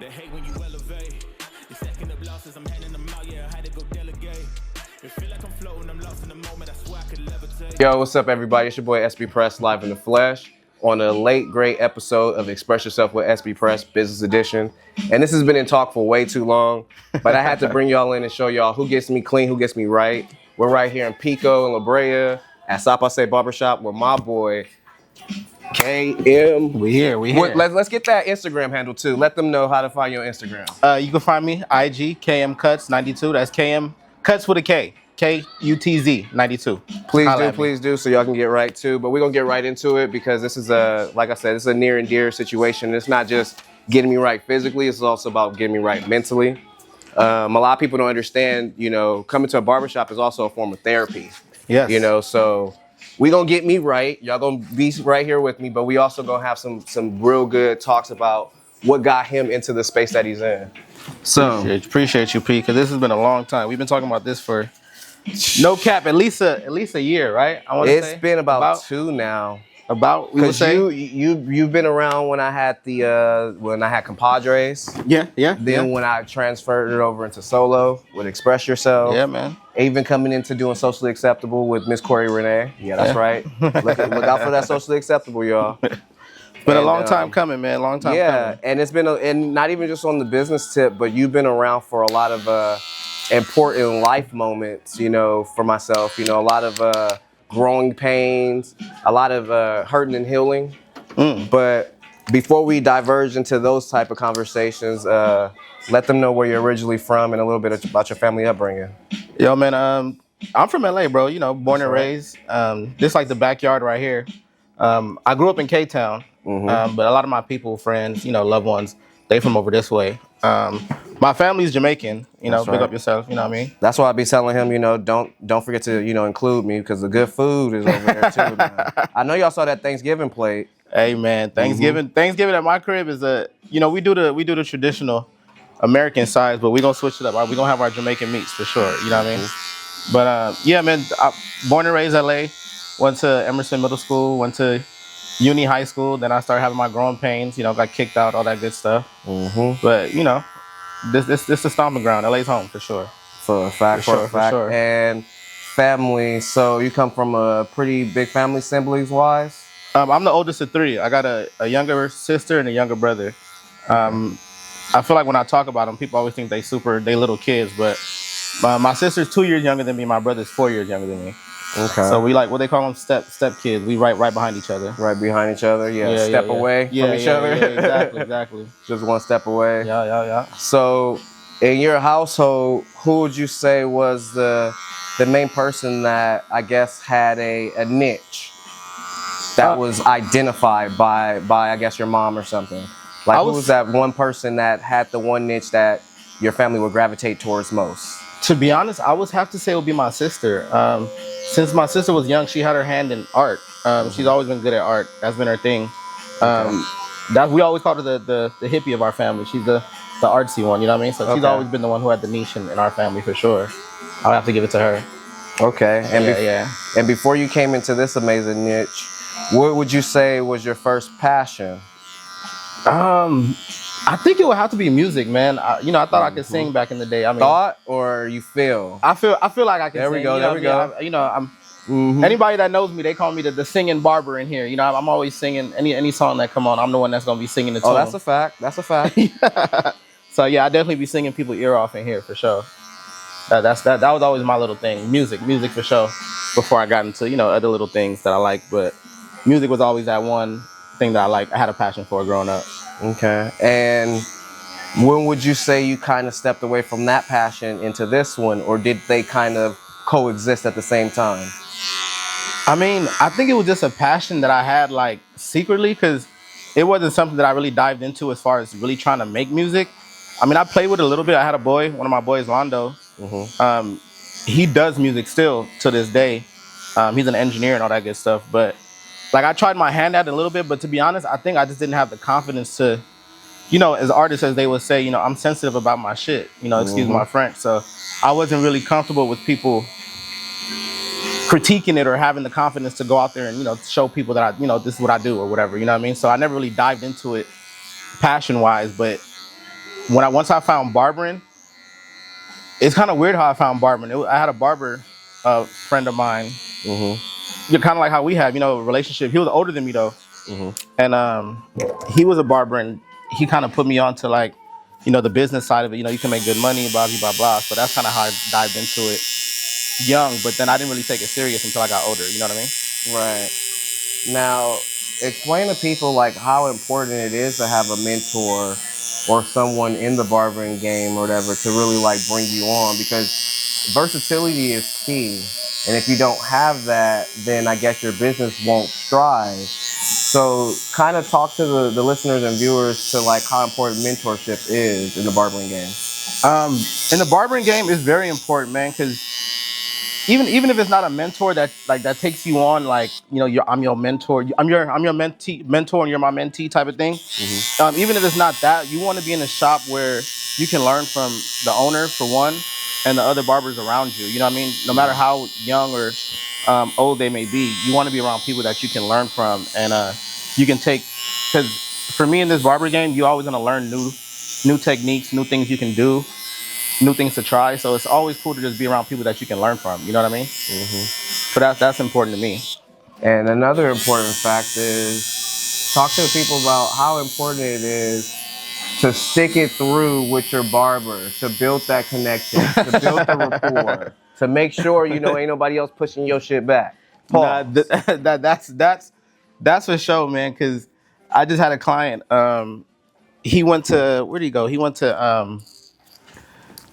They hate when you elevate. You're stacking up losses, I'm handing them out, yeah, I had to go delegate. It feel like I'm floating, I'm lost in the moment, I swear I could levitate. Yo, what's up, everybody? It's your boy Xpress live in the flesh on a late, great episode of Express Yourself with Xpress Business Edition. And this has been in talk for way too long, but I had to bring y'all in and show y'all who gets me clean, who gets me right. We're right here in Pico and La Brea at Sapase Barbershop with my boy KM. We here. Let's get that Instagram handle too. Let them know how to find you on Instagram. You can find me IG KM Cuts 92. That's KM Cuts with a K. KUTZ 92. Please do, so y'all can get right too. But we're gonna get right into it because this is like I said, this is a near and dear situation. It's not just getting me right physically; it's also about getting me right mentally. A lot of people don't understand. Coming to a barbershop is also a form of therapy. Yes. So we gonna get me right. Y'all gonna be right here with me, but we also gonna have some real good talks about what got him into the space that he's in. So appreciate you, P, because this has been a long time. We've been talking about this for no cap, at least a year, right? It's been about two now. Because you've been around when I had when I had compadres. Then when I transferred it over into solo with Express Yourself. Yeah, man. Even coming into doing Socially Acceptable with Miss Corey Renee. Yeah, that's right. Look out for that Socially Acceptable, y'all. Been a long time coming, man. Long time coming. Yeah, and it's been and not even just on the business tip, but you've been around for a lot of important life moments, for myself. A lot of growing pains, a lot of hurting and healing. But before we diverge into those type of conversations, let them know where you're originally from and a little bit about your family upbringing. Yo, man, I'm from LA, bro. Born and raised. This like the backyard right here. I grew up in K-Town, but a lot of my people, friends, loved ones, they from over this way. My family's Jamaican, big up yourself, you know what I mean? That's why I be telling him, don't forget to, include me because the good food is over there too, man. I know y'all saw that Thanksgiving plate. Hey, man, Thanksgiving at my crib is we do the traditional American size, but we gonna switch it up. We gonna have our Jamaican meats for sure, you know what I mean? But yeah, man, born and raised LA, went to Emerson Middle School, went to Uni High School, then I started having my growing pains, got kicked out, all that good stuff. But this is the stomping ground. LA's home for sure. For a fact. Sure. And family. So you come from a pretty big family, siblings wise. I'm the oldest of three. I got a younger sister and a younger brother. I feel like when I talk about them, people always think they little kids, but my sister's 2 years younger than me. My brother's 4 years younger than me. Okay. So we like what they call them step kids. We right behind each other. Right behind each other. Yeah. Step away from each other. Yeah, exactly. Just one step away. Yeah. So in your household, who would you say was the main person that I guess had a niche that was identified by I guess your mom or something? Like who was that one person that had the one niche that your family would gravitate towards most? To be honest, I would have to say it would be my sister. Since my sister was young, she had her hand in art. She's always been good at art. That's been her thing. We always called her the hippie of our family. She's the artsy one, you know what I mean? So she's always been the one who had the niche in our family for sure. I'll have to give it to her. Okay. And And before you came into this amazing niche, what would you say was your first passion? I think it would have to be music, man. I thought I could sing back in the day. I mean, thought or you feel? I feel like I can sing. There we go. Anybody that knows me, they call me the singing barber in here. I'm always singing any song that come on. I'm the one that's gonna be singing the tune. Oh, that's a fact. So yeah, I definitely be singing people ear off in here for sure. That was always my little thing. Music for sure. Before I got into other little things that I like, but music was always that one thing that I had a passion for growing up. Okay. And when would you say you kind of stepped away from that passion into this one, or did they kind of coexist at the same time? I mean, I think it was just a passion that I had like secretly, because it wasn't something that I really dived into as far as really trying to make music. I mean, I played with it a little bit. I had a boy, one of my boys, Londo. He does music still to this day. He's an engineer and all that good stuff, but like I tried my hand at it a little bit, but to be honest, I think I just didn't have the confidence to, as artists, as they would say, I'm sensitive about my shit, excuse my French. So I wasn't really comfortable with people critiquing it or having the confidence to go out there and, show people that this is what I do or whatever, you know what I mean? So I never really dived into it passion wise, but once I found barbering, it's kind of weird how I found barbering. I had a barber friend of mine. You're kind of like how we have, a relationship. He was older than me though, and he was a barber, and he kind of put me on to like, the business side of it. You can make good money, blah blah blah blah. So that's kind of how I dived into it young. But then I didn't really take it serious until I got older. You know what I mean? Right. Now, explain to people like how important it is to have a mentor or someone in the barbering game or whatever to really like bring you on, because versatility is key. And if you don't have that, then I guess your business won't strive. So kind of talk to the listeners and viewers to like how important mentorship is in the barbering game. In the barbering game, it's very important, man, because even if it's not a mentor that takes you on, like I'm your mentor, I'm your mentor, and you're my mentee type of thing. Even if it's not that, you want to be in a shop where you can learn from the owner for one, and the other barbers around you. You know what I mean? No matter how young or old they may be, you want to be around people that you can learn from, and you can take. Because for me in this barber game, you always gonna learn new techniques, new things you can do, new things to try. So it's always cool to just be around people that you can learn from. You know what I mean? So that's important to me. And another important fact is talk to people about how important it is to stick it through with your barber, to build that connection, to build the rapport, to make sure ain't nobody else pushing your shit back. Nah, Pause. that's for sure, man. Because I just had a client. He went to, where did he go? He went to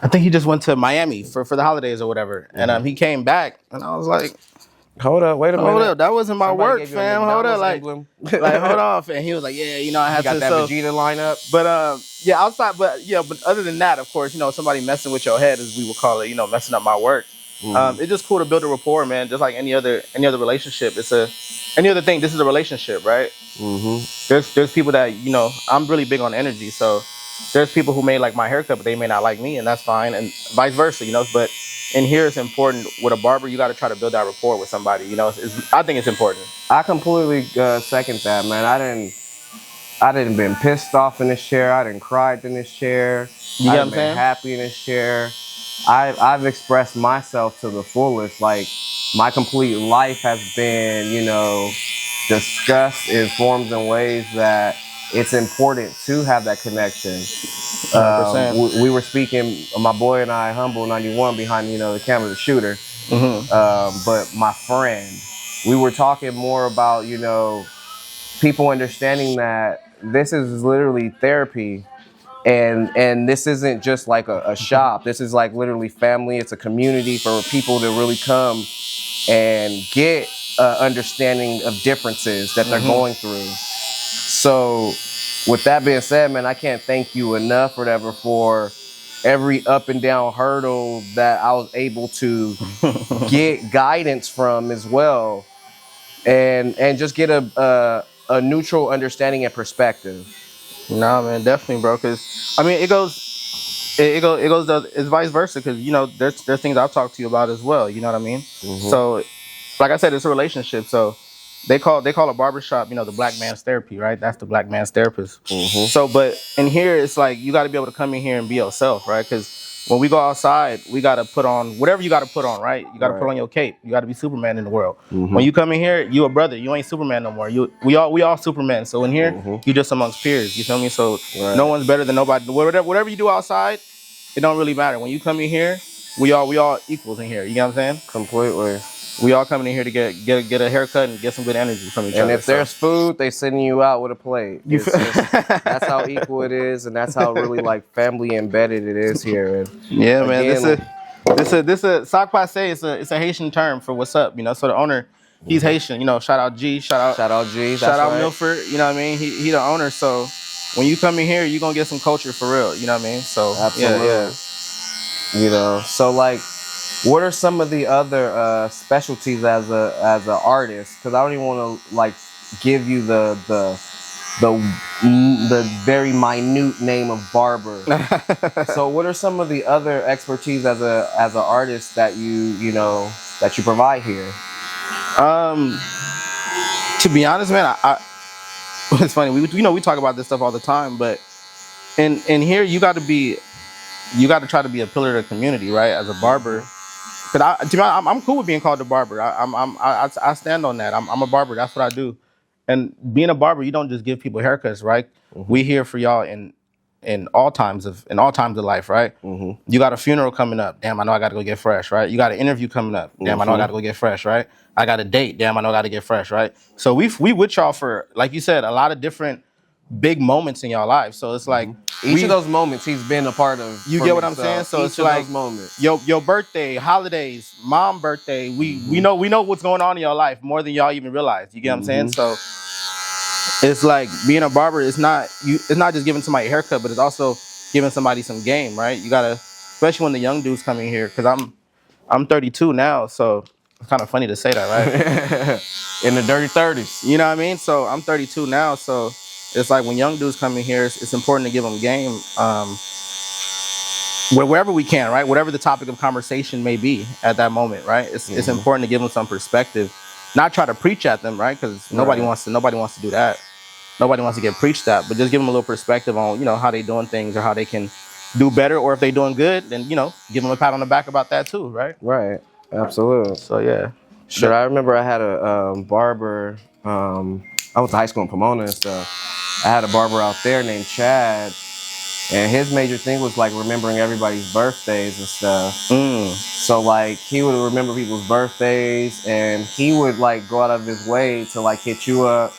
I think he just went to Miami for the holidays or whatever. And he came back, and I was like, Hold up, wait a minute. hold up, that wasn't my Somebody work, gave you a fam. Hold up, McDonald's like emblem. hold on. And he was like, yeah, I had You got to. that So, Vegeta lineup. but yeah, outside, but other than that, of course, somebody messing with your head, as we would call it, messing up my work. It's just cool to build a rapport, man. Just like any other relationship, any other thing. This is a relationship, right? There's people that I'm really big on energy, so there's people who may like my haircut, but they may not like me, and that's fine, and vice versa, But in here, it's important with a barber. You got to try to build that rapport with somebody. I think it's important. I completely second that, man. I didn't been pissed off in this chair. I didn't cried in this chair. You I get what didn't I'm been saying? happy in this chair. I've expressed myself to the fullest. Like my complete life has been, discussed in forms and ways that it's important to have that connection. 100%. We were speaking, my boy and I, Humble 91 behind, the camera, the shooter. But my friend, we were talking more about, people understanding that this is literally therapy, and this isn't just like a shop. This is like literally family. It's a community for people to really come and get understanding of differences that they're going through. So with that being said, man, I can't thank you enough whatever for every up and down hurdle that I was able to get guidance from as well, and just get a neutral understanding and perspective. Nah, man, definitely, bro. Because I mean, it's vice versa. Because there's things I've talked to you about as well. You know what I mean? So, like I said, it's a relationship. So they call a barbershop, the black man's therapy, right? That's the black man's therapist. So, but in here, it's like you got to be able to come in here and be yourself, right? Because when we go outside, we got to put on whatever you got to put on, right? You got to put on your cape. You got to be Superman in the world. When you come in here, you a brother. You ain't Superman no more. We all Superman. So in here, you just amongst peers. You feel me? So no one's better than nobody. Whatever you do outside, it don't really matter. When you come in here, we all equals in here. You know what I'm saying? Completely. We all coming in here to get a haircut and get some good energy from each other. And if there's food, they sending you out with a plate. That's how equal it is, and that's how really like family embedded it is here. And yeah, again, man. This a sac passe. It's a Haitian term for what's up. So the owner, he's Haitian. Shout out G. Shout out G. Shout out right. Milford. You know what I mean? He the owner. So when you come in here, you're gonna get some culture for real. You know what I mean? So absolutely. Yeah. So like, what are some of the other specialties as a artist? Because I don't even want to like give you the very minute name of barber. So what are some of the other expertise as an artist that you provide here? To be honest, man, it's funny. We talk about this stuff all the time, but and here you got to try to be a pillar of the community, right? As a barber, because I'm cool with being called a barber. I stand on that. I'm a barber. That's what I do. And being a barber, you don't just give people haircuts, right? We here for y'all in all times of life, right? You got a funeral coming up. Damn, I know I got to go get fresh, right? You got an interview coming up. Damn, I know I got to go get fresh, right? I got a date. Damn, I know I got to get fresh, right? So we with y'all for, like you said, a lot of different big moments in y'all life. So it's like each of those moments he's been a part of. You get what I'm saying? So each it's of like those moments. Your birthday, holidays, mom birthday. We know what's going on in your life more than y'all even realize. You get what I'm saying? So it's like being a barber. It's not just giving somebody a haircut, but it's also giving somebody some game, right? You gotta, especially when the young dudes come in here, because I'm 32 now, so it's kind of funny to say that, right? In the dirty 30s. You know what I mean? So I'm 32 now, so it's like when young dudes come in here, it's important to give them game. Wherever we can, right? Whatever the topic of conversation may be at that moment, right? It's important to give them some perspective, not try to preach at them, right? Because nobody wants to do that. Nobody wants to get preached at, but just give them a little perspective on, how they doing things or how they can do better, or if they doing good, then give them a pat on the back about that too, right? Right. Absolutely. So yeah. Sure. I remember I had a barber. I went to high school in Pomona and stuff. I had a barber out there named Chad. And his major thing was like remembering everybody's birthdays and stuff. So like he would remember people's birthdays, and he would like go out of his way to like hit you up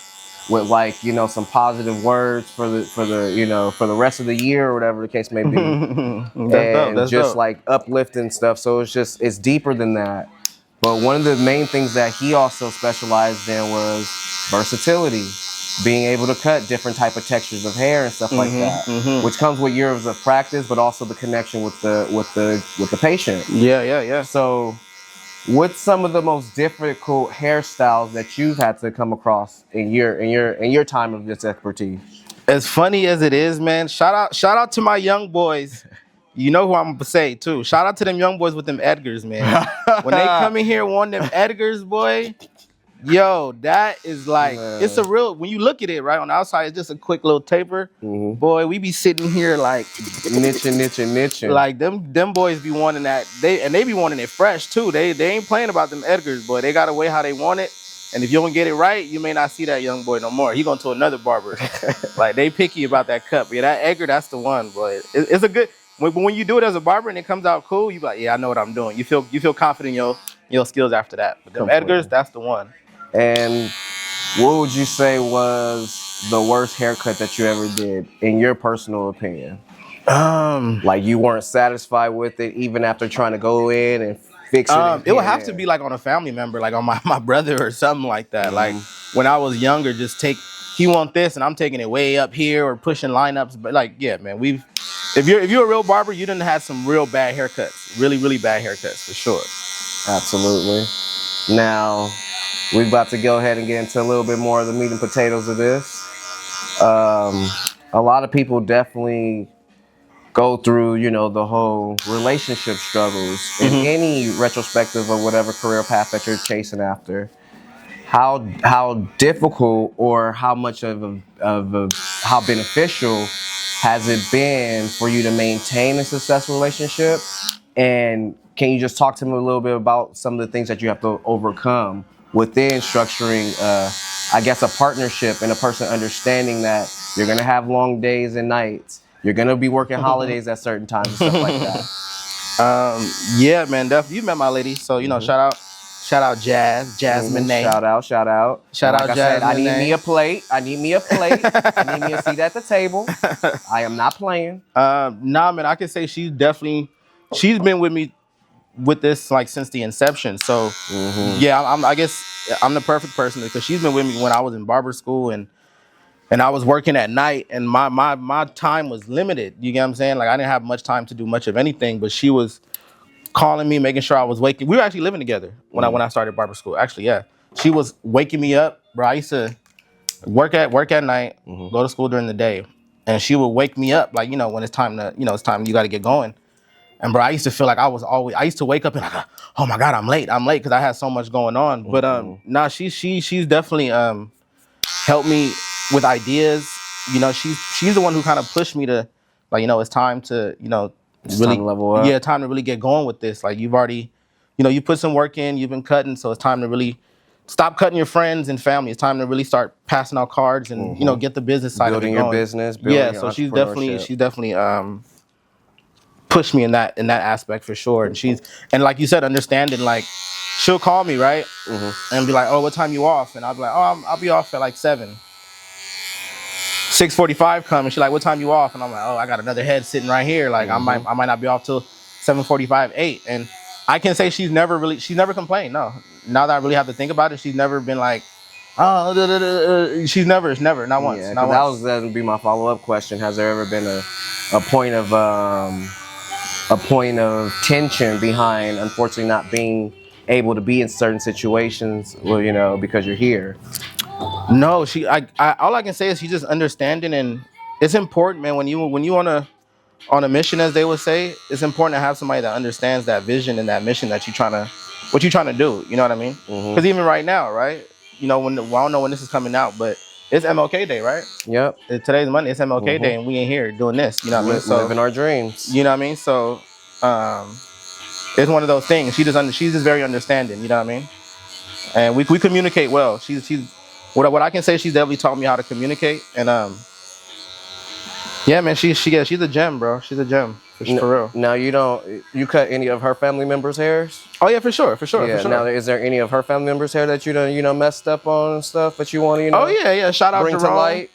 with like some positive words for the rest of the year or whatever the case may be. That's just dope. Like uplifting stuff. So it's deeper than that. But one of the main things that he also specialized in was versatility. Being able to cut different type of textures of hair and stuff like that, which comes with years of practice, but also the connection with the patient. Yeah. So, what's some of the most difficult hairstyles that you've had to come across in your time of this expertise? As funny as it is, man, shout out to my young boys. You know who I'm gonna say too. Shout out to them young boys with them Edgars, man. When they come in here wanting them Edgars, boy. Yo, that is like, it's a real, when you look at it, right, on the outside, it's just a quick little taper. Boy, we be sitting here like niching. Like them boys be wanting that. They be wanting it fresh too. They ain't playing about them Edgars, boy. They got a way how they want it. And if you don't get it right, you may not see that young boy no more. He going to another barber. Like, they picky about that cut. But yeah, that Edgar, that's the one, boy. It's a good, when you do it as a barber and it comes out cool, you be like, yeah, I know what I'm doing. You feel confident in your skills after that. But them Edgars, that's the one. And what would you say was the worst haircut that you ever did, in your personal opinion? Like you weren't satisfied with it, even after trying to go in and fix it. It would have to be like on a family member, like on my brother or something like that. Like when I was younger, he want this and I'm taking it way up here or pushing lineups. But like, yeah, man, if you're a real barber, you done had some real bad haircuts, really, really bad haircuts for sure. Absolutely. Now, we're about to go ahead and get into a little bit more of the meat and potatoes of this. A lot of people definitely go through, the whole relationship struggles in any retrospective of whatever career path that you're chasing after. How difficult or how much of how beneficial has it been for you to maintain a successful relationship? And can you just talk to me a little bit about some of the things that you have to overcome within structuring, I guess, a partnership and a person understanding that you're going to have long days and nights. You're going to be working holidays at certain times and stuff like that. Yeah, man, definitely. You met my lady. So, shout out Jasmine Nay. Shout out. Shout out like Jasmine. I need me a plate. I need me a seat at the table. I am not playing. Nah, man, I can say she's been with me with this like since the inception. So yeah, I guess I'm the perfect person because she's been with me when I was in barber school and I was working at night and my time was limited. You get what I'm saying? Like I didn't have much time to do much of anything, but she was calling me, making sure I was waking. We were actually living together when I started barber school. Actually, yeah. She was waking me up, bro. I used to work at night, go to school during the day. And she would wake me up like, when it's time you got to get going. And bro, I used to feel like I used to wake up and like, oh my God, I'm late because I had so much going on. But she's definitely helped me with ideas. She's the one who kind of pushed me to like, it's time to, It's really, time to level up. yeah, time to really get going with this. Like, you've already, you put some work in, you've been cutting, so it's time to really stop cutting your friends and family. It's time to really start passing out cards and, get the business side Building of it your going. business, building Yeah, your so entrepreneurship. she's definitely pushed me in that aspect for sure. And like you said, understanding, like, she'll call me, right? And be like, oh, what time you off? And I'll be like, oh, I'll be off at like 7. 6:45 come, and she's like, what time you off? And I'm like, oh, I got another head sitting right here. Like, I might not be off till 7:45, 8. And I can say she's never complained. No. Now that I really have to think about it, she's never been like, oh, she's never, not once. Yeah, Not that once. would be my follow-up question. Has there ever been a point of tension behind, unfortunately, not being able to be in certain situations? Well, because you're here. No, all I can say is she's just understanding, and it's important, man. When you on a mission, as they would say, it's important to have somebody that understands that vision and that mission that what you're trying to do. You know what I mean? Because even right now, right? Well, I don't know when this is coming out, but it's MLK Day, right? Yep. Today's Monday. It's MLK Day, and we ain't here doing this. You know what I mean? So living our dreams. You know what I mean? So, it's one of those things. She's just very understanding. You know what I mean? And we communicate well. She's what I can say. She's definitely taught me how to communicate, and yeah, man, she's a gem, bro. She's a gem for real. Now you cut any of her family members' hairs? Oh yeah, for sure. Yeah. Now, is there any of her family members' hair that you done messed up on and stuff that you want to Oh yeah. Shout out bring Jerome. to light?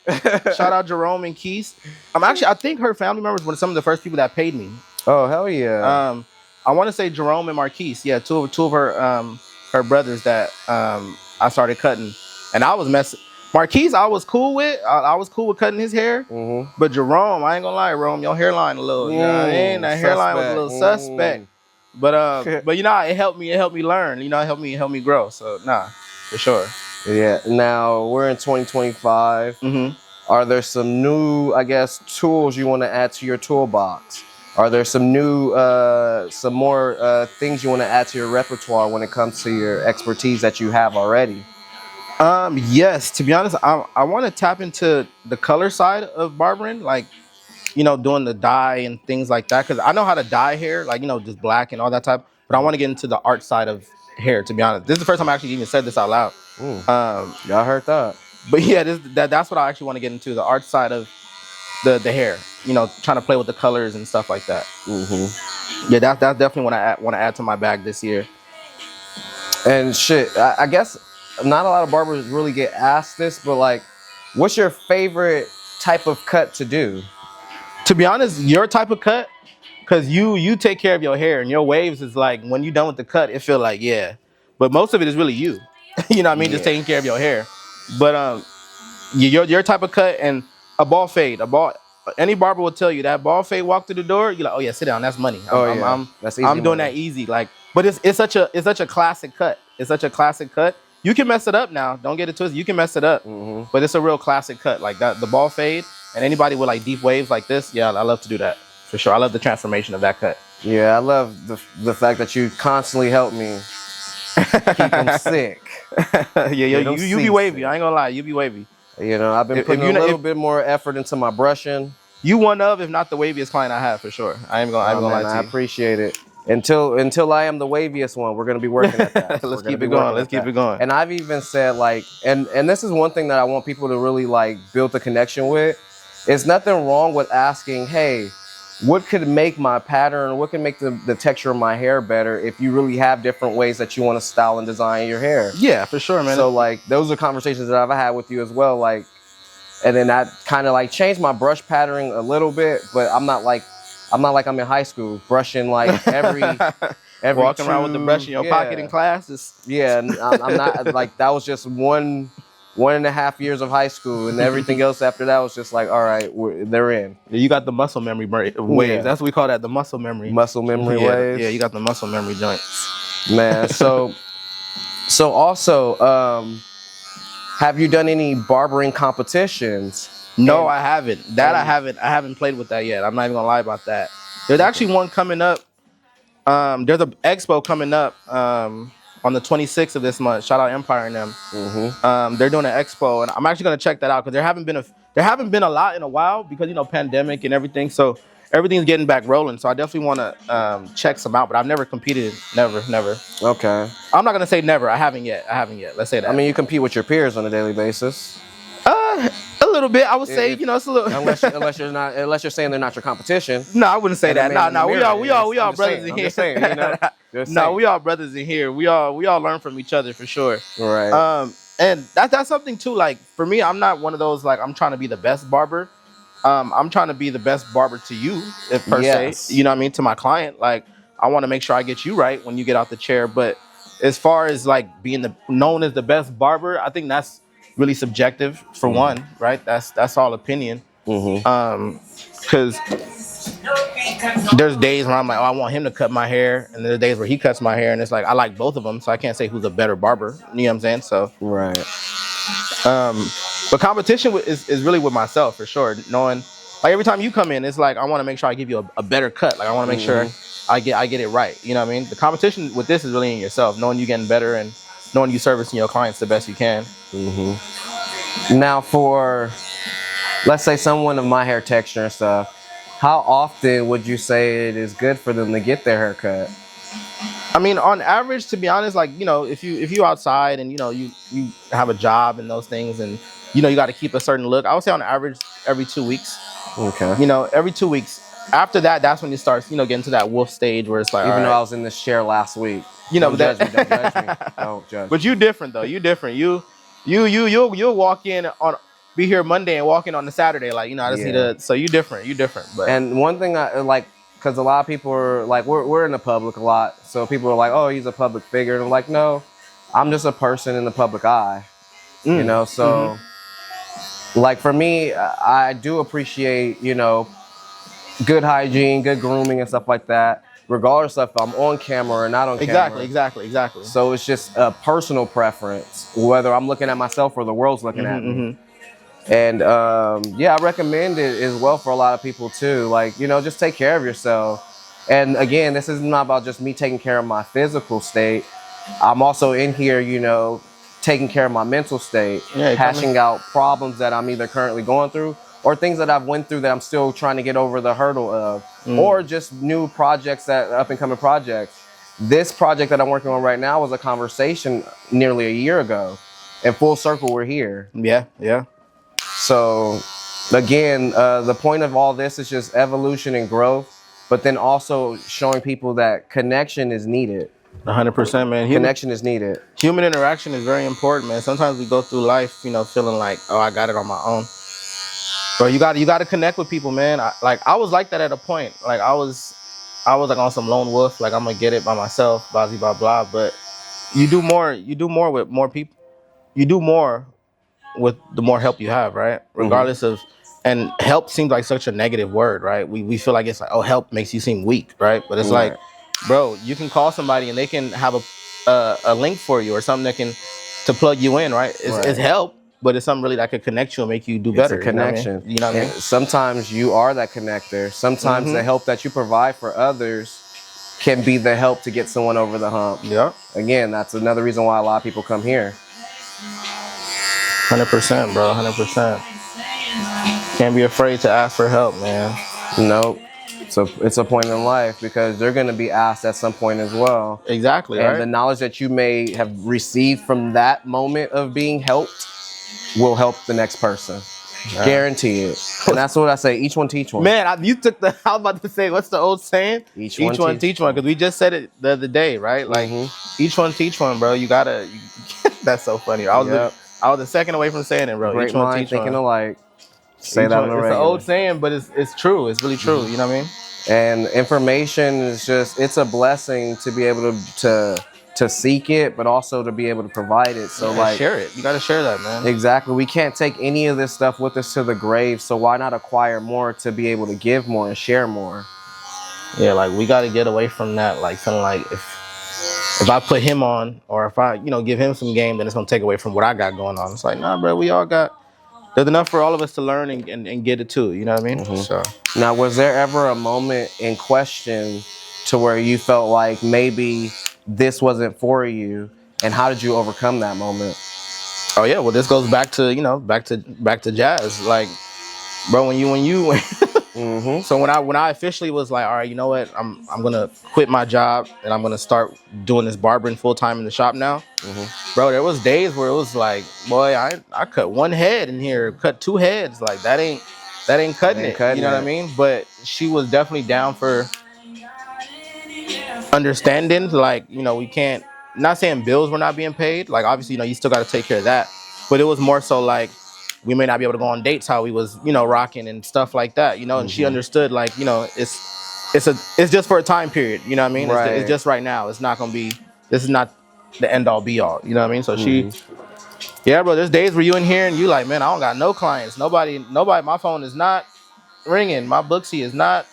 Shout out Jerome and Keith. I think her family members were some of the first people that paid me. Oh hell yeah. I want to say Jerome and Marquise. Yeah, two of her brothers that I started cutting, and I was messing. Marquise, I was cool with. I was cool with cutting his hair. But Jerome, I ain't gonna lie, Jerome, your hairline a little. You know what I mean? That hairline was a little suspect. But it helped me. It helped me learn. It helped me grow. So nah, for sure. Yeah. Now we're in 2025. Are there some new, I guess, tools you want to add to your toolbox? Are there some new, some more things you want to add to your repertoire when it comes to your expertise that you have already? Yes, to be honest, I want to tap into the color side of barbering, like, doing the dye and things like that. Cause I know how to dye hair, like, just black and all that type, but I want to get into the art side of hair, to be honest. This is the first time I actually even said this out loud. Y'all heard that. But yeah, that's what I actually want to get into, the art side of the hair, trying to play with the colors and stuff like that. Yeah, that's definitely what I want to add to my bag this year. And shit, I guess not a lot of barbers really get asked this, but like, what's your favorite type of cut to do? To be honest, your type of cut, because you take care of your hair, and your waves is like, when you're done with the cut, it feel like, yeah. But most of it is really you. You know what I mean? Just taking care of your hair. But your type of cut and a ball fade, any barber will tell you that ball fade walk through the door, you're like, oh yeah, sit down, that's money. That's easy. I'm doing that easy. Like, but it's such a classic cut. It's such a classic cut. You can mess it up now. Don't get it twisted. You can mess it up, but it's a real classic cut like that. The ball fade, and anybody with like deep waves like this, yeah, I love to do that for sure. I love the transformation of that cut. Yeah, I love the fact that you constantly help me keep them sick. You be wavy. I ain't gonna lie, you be wavy. I've been putting a little bit more effort into my brushing. You one of, if not the waviest client I have for sure. I ain't gonna lie to you. I appreciate it. Until I am the waviest one, we're gonna be working at that. Let's keep it going. And I've even said like, and this is one thing that I want people to really like build the connection with. It's nothing wrong with asking, hey, what could make my pattern, what can make the texture of my hair better if you really have different ways that you want to style and design your hair? Yeah, for sure, man. So like, those are conversations that I've had with you as well. Like, and then that kind of like changed my brush patterning a little bit, but I'm not like I'm in high school brushing like every walking around with the brush in your pocket in class. I'm not like, that was just 1.5 years of high school, and everything else after that was just like, all right, they're in. You got the muscle memory waves. Yeah. That's what we call that, the muscle memory. Muscle memory waves. Yeah, you got the muscle memory joints. Man, so also, have you done any barbering competitions? No, I haven't. I haven't played with that yet. I'm not even gonna lie about that. There's actually one coming up. There's an expo coming up on the 26th of this month. Shout out Empire and them. They're doing an expo, and I'm actually gonna check that out because there haven't been a lot in a while because pandemic and everything. So everything's getting back rolling. So I definitely want to check some out. But I've never competed. Never. Okay. I'm not gonna say never. I haven't yet. Let's say that. I mean, you compete with your peers on a daily basis. A little bit. I would say, it's a little. unless you're saying they're not your competition. No, I wouldn't say that. No, we all I'm brothers in here. Just saying, No, we all brothers in here. We all learn from each other for sure. Right. And that's something too. Like for me, I'm not one of those like I'm trying to be the best barber. I'm trying to be the best barber to you, if per se. You know what I mean? To my client, like I want to make sure I get you right when you get out the chair. But as far as like being known as the best barber, I think that's really subjective for one, right? That's all opinion. Because there's days where I'm like, oh, I want him to cut my hair, and there's days where he cuts my hair, and it's like I like both of them, so I can't say who's a better barber. You know what I'm saying? So right. But competition is really with myself for sure. Knowing like every time you come in, it's like I want to make sure I give you a better cut. Like I want to make sure I get it right. You know what I mean? The competition with this is really in yourself, knowing you getting better and knowing you servicing your clients the best you can. Now, for let's say someone of my hair texture and stuff, how often would you say it is good for them to get their hair cut? I mean, on average, to be honest, like if you outside and you have a job and those things, and you got to keep a certain look, I would say on average every 2 weeks. Okay. Every 2 weeks. After that, that's when you start getting to that wolf stage where it's like, even though I was in this chair last week, don't judge me. Don't judge. But you different though. You different. You'll walk in on. Be here Monday and walk in on the Saturday, like I just need to. So you different. But and one thing I like, because a lot of people are like, we're in the public a lot, so people are like, oh, he's a public figure, and I'm like, no, I'm just a person in the public eye, So, like for me, I do appreciate good hygiene, good grooming, and stuff like that, regardless of if I'm on camera or not on camera. Exactly. So it's just a personal preference, whether I'm looking at myself or the world's looking at me. And I recommend it as well for a lot of people too. Like, just take care of yourself. And again, this is not about just me taking care of my physical state. I'm also in here, taking care of my mental state, hashing out problems that I'm either currently going through or things that I've went through that I'm still trying to get over the hurdle of, or just new projects, up and coming projects. This project that I'm working on right now was a conversation nearly a year ago. And full circle, we're here. Yeah. So, again, the point of all this is just evolution and growth, but then also showing people that connection is needed. 100%, man. Connection is needed. Human interaction is very important, man. Sometimes we go through life, feeling like, oh, I got it on my own. But you got to connect with people, man. I was like that at a point. Like I was like on some lone wolf, like I'm gonna get it by myself, blah blah blah. But you do more with more people. You do more with the more help you have, right? Regardless of, and help seems like such a negative word, right? We feel like it's like, oh, help makes you seem weak, right? But it's like, bro, you can call somebody and they can have a link for you or something to plug you in, right? It's help, but it's something really that could connect you and make you do better. It's a connection. You know what I mean? Sometimes you are that connector. Sometimes the help that you provide for others can be the help to get someone over the hump. Yeah. Again, that's another reason why a lot of people come here. 100%, bro. 100%. Can't be afraid to ask for help, man. Nope. So it's a point in life because they're going to be asked at some point as well. Exactly. And the knowledge that you may have received from that moment of being helped will help the next person. Yeah. Guarantee it. And that's what I say. Each one teach one. Man, you took I was about to say, what's the old saying? Each one teach one. Because we just said it the other day, right? Like, each one teach one, bro. You gotta. That's so funny. I was a second away from saying it, bro. Great each one mind teach thinking one. alike. Say that on the radio. It's an old saying, but it's true. It's really true. You know what I mean? And information is it's a blessing to be able to seek it, but also to be able to provide it. So share it. You got to share that, man. Exactly. We can't take any of this stuff with us to the grave. So why not acquire more to be able to give more and share more? Yeah, like we got to get away from that. Like feeling like if I put him on, or if I give him some game, then it's gonna take away from what I got going on. It's like, nah, bro. We all got. There's enough for all of us to learn and get it too. You know what I mean? So now, was there ever a moment in question to where you felt like maybe this wasn't for you, and how did you overcome that moment? Oh yeah, well this goes back to back to jazz. Like, bro, when you so when I officially was like, all right, you know what, I'm gonna quit my job and I'm gonna start doing this barbering full time in the shop now. Bro, there was days where it was like, boy, I cut one head in here, cut two heads, like that ain't cutting it. You know what I mean? But she was definitely down for understanding, like, we can't, not saying bills were not being paid, like obviously you still got to take care of that, but it was more so like we may not be able to go on dates how we was rocking and stuff like that, and she understood, like, it's just for a time period, you know what I mean? Right. It's just right now. It's not gonna be, this is not the end all be all, you know what I mean? So yeah, bro, there's days where you in here and you like, man, I don't got no clients, nobody, my phone is not ringing, my Booksy is not,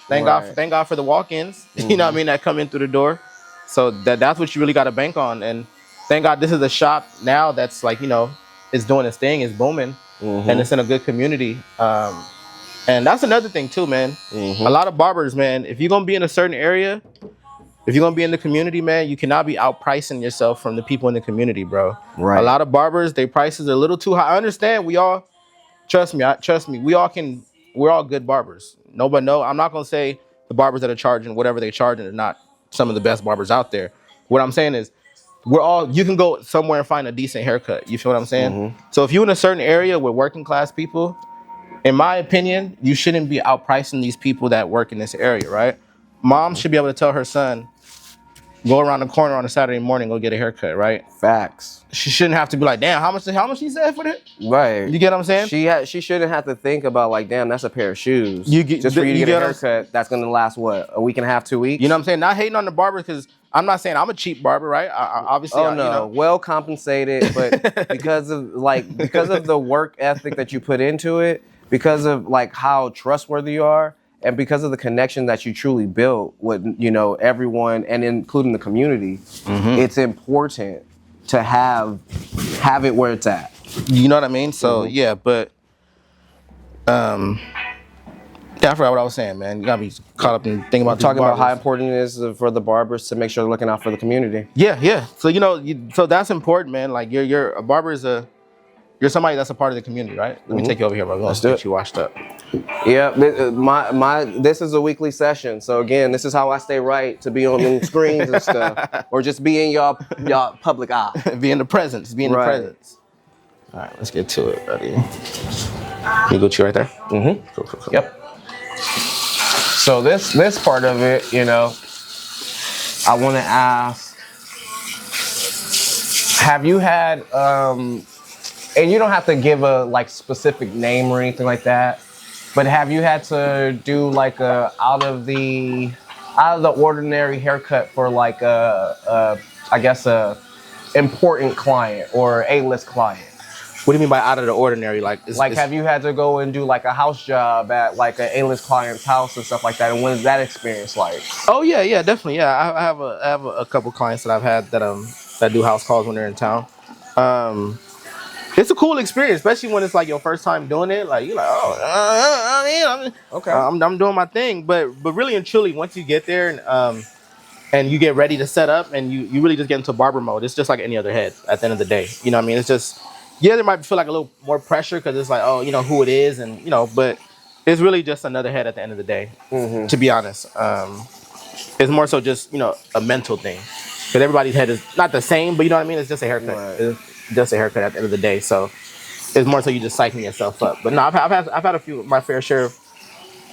thank God for the walk-ins, you know what I mean, that come in through the door. So that's what you really got to bank on. And thank God this is a shop now that's like, it's doing its thing, it's booming, and it's in a good community. And that's another thing too, man. A lot of barbers, man, if you're gonna be in a certain area, if you're gonna be in the community, man, you cannot be outpricing yourself from the people in the community, bro. Right. A lot of barbers, their prices are a little too high. I understand, trust me, we're all good barbers. Nobody know. I'm not gonna say the barbers that are charging whatever they're charging are not some of the best barbers out there. What I'm saying is, you can go somewhere and find a decent haircut. You feel what I'm saying? So if you're in a certain area with working class people, in my opinion, you shouldn't be outpricing these people that work in this area, right? Mom should be able to tell her son, go around the corner on a Saturday morning, go get a haircut, right? Facts. She shouldn't have to be like, damn, how much he said for it? Right. You get what I'm saying? She shouldn't have to think about like, damn, that's a pair of shoes. Just for you to get a haircut, that's gonna last what, a week and a half, 2 weeks? You know what I'm saying? Not hating on the barber, because I'm not saying I'm a cheap barber, right? Obviously. Oh no, well compensated, but because of the work ethic that you put into it, because of like how trustworthy you are, and because of the connection that you truly built with everyone, and including the community, it's important to have it where it's at. You know what I mean? So yeah, but yeah, I forgot what I was saying, man. You gotta be caught up in thinking about talking about how important it is for the barbers to make sure they're looking out for the community. Yeah. So so that's important, man. Like you're a barber you're somebody that's a part of the community, right? Let me take you over here, bro. Let's get you washed up. Yeah, this is a weekly session. So again, this is how I stay right, to be on the screens and stuff, or just be in y'all public eye. Be in the presence. Be in the presence. All right, let's get to it, buddy. You go to right there. Cool. Yep. So this part of it, I want to ask: have you had and you don't have to give a like specific name or anything like that, but have you had to do like a out of the ordinary haircut for like a important client or A-list client? What do you mean by out of the ordinary? Like have you had to go and do like a house job at like an A-list client's house and stuff like that? And what is that experience like? Oh yeah, definitely. Yeah, I have a couple clients that I've had that do house calls when they're in town. It's a cool experience, especially when it's like your first time doing it. Like you're like, I'm doing my thing. But really and truly, once you get there and you get ready to set up and you really just get into barber mode, it's just like any other head at the end of the day. You know what I mean? It's just, yeah, there might feel like a little more pressure because it's like, oh, who it is, and but it's really just another head at the end of the day. To be honest, it's more so just a mental thing, because everybody's head is not the same, but you know what I mean. It's just a haircut. Right. It's just a haircut at the end of the day. So it's more so you just psyching yourself up. But no, I've had a few, my fair share of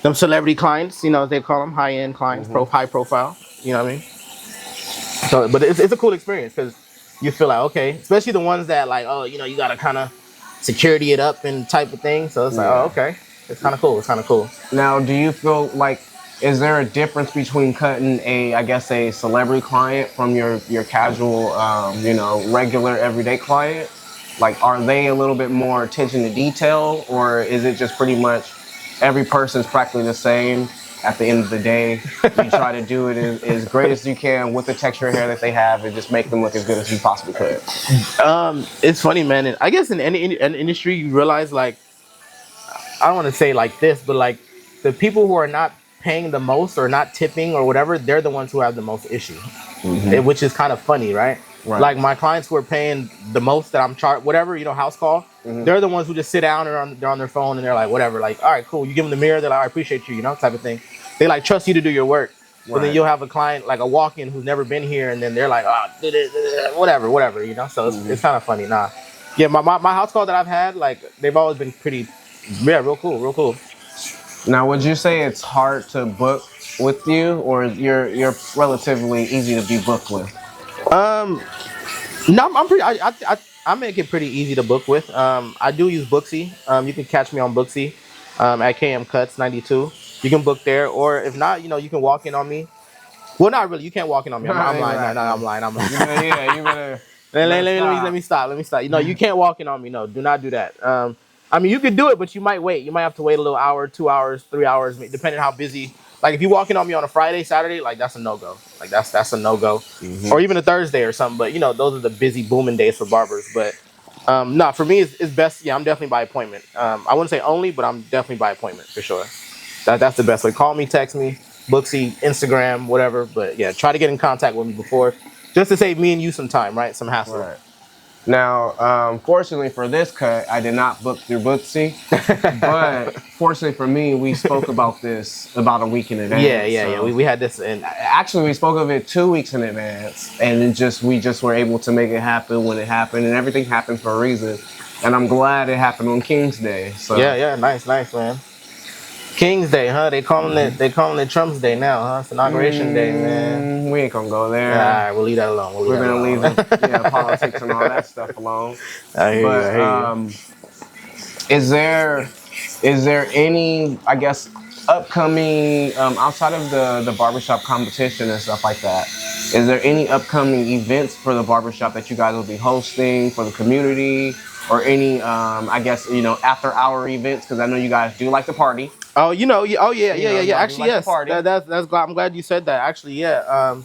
them celebrity clients. As they call them, high end clients, high profile. You know what I mean? So, but it's a cool experience because you feel like, okay, especially the ones that like, oh, you gotta kind of security it up and type of thing. So it's like, oh, okay, it's kind of cool. Now, do you feel like, is there a difference between cutting a celebrity client from your casual, regular everyday client? Like, are they a little bit more attention to detail, or is it just pretty much every person's practically the same? At the end of the day, you try to do it as great as you can with the texture of hair that they have and just make them look as good as you possibly could. It's funny, man. And I guess in any industry, you realize, like, I don't want to say like this, but like the people who are not paying the most or not tipping or whatever, they're the ones who have the most issue, which is kind of funny, right? Right. Like my clients who are paying the most that I'm charged, whatever, house call, they're the ones who just sit down and they're on their phone and they're like, whatever, like, all right, cool. You give them the mirror, they're like, I appreciate you, type of thing. They like trust you to do your work. But then you'll have a client, like a walk-in who's never been here, and then they're like, whatever, So it's kind of funny. Nah. Yeah, my house call that I've had, like, they've always been pretty, real cool. Now, would you say it's hard to book with you, or you're relatively easy to be booked with? No, I'm pretty. I make it pretty easy to book with. I do use Booksy. You can catch me on Booksy, at KM Cuts 92. You can book there, or if not, you can walk in on me. Well, not really. You can't walk in on me. I'm lying. No, I'm lying. You better. Let me stop. You can't walk in on me. No, do not do that. I mean, you could do it, but you might wait. You might have to wait a little hour, 2 hours, 3 hours, depending on how busy. Like if you walk in on me on a Friday, Saturday, like that's a no-go. Like that's a no-go. Or even a Thursday or something. But those are the busy booming days for barbers. But no, for me it's best. Yeah, I'm definitely by appointment. I wouldn't say only, but I'm definitely by appointment for sure. That's the best way. Call me, text me, Booksy, Instagram, whatever. But yeah, try to get in contact with me before, just to save me and you some time, right? Some hassle. Right. Now, fortunately for this cut, I did not book through Booksy, but fortunately for me, we spoke about this about a week in advance. Yeah. We had this, and actually we spoke of it 2 weeks in advance, and we just were able to make it happen when it happened, and everything happened for a reason. And I'm glad it happened on King's Day. So yeah, nice, man. King's Day, huh? They calling it Trump's Day now, huh? It's Inauguration Day, man. We ain't gonna go there. All right, we'll leave that alone. We're gonna leave the politics and all that stuff alone. I hear you. Is there any, I guess, upcoming outside of the barbershop competition and stuff like that? Is there any upcoming events for the barbershop that you guys will be hosting for the community? Or any, I guess, after hour events, because I know you guys do like to party. Oh, yeah. Actually, yes. I'm glad you said that. Actually, yeah.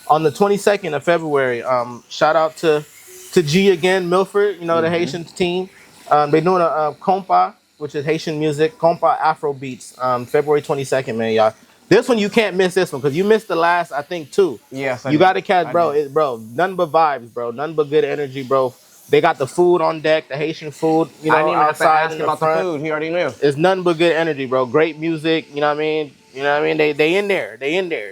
On the 22nd of February, shout out to G again, Milford. The Haitian team. They're doing a compa, which is Haitian music, compa Afro beats. February 22nd, man, y'all. This one you can't miss this one because you missed the last, I think, 2. Yes, you got to catch, bro. Nothing but vibes, bro. Nothing but good energy, bro. They got the food on deck, the Haitian food, I didn't even outside have to ask about the food. He already knew. It's nothing but good energy, bro. Great music, you know what I mean? They in there.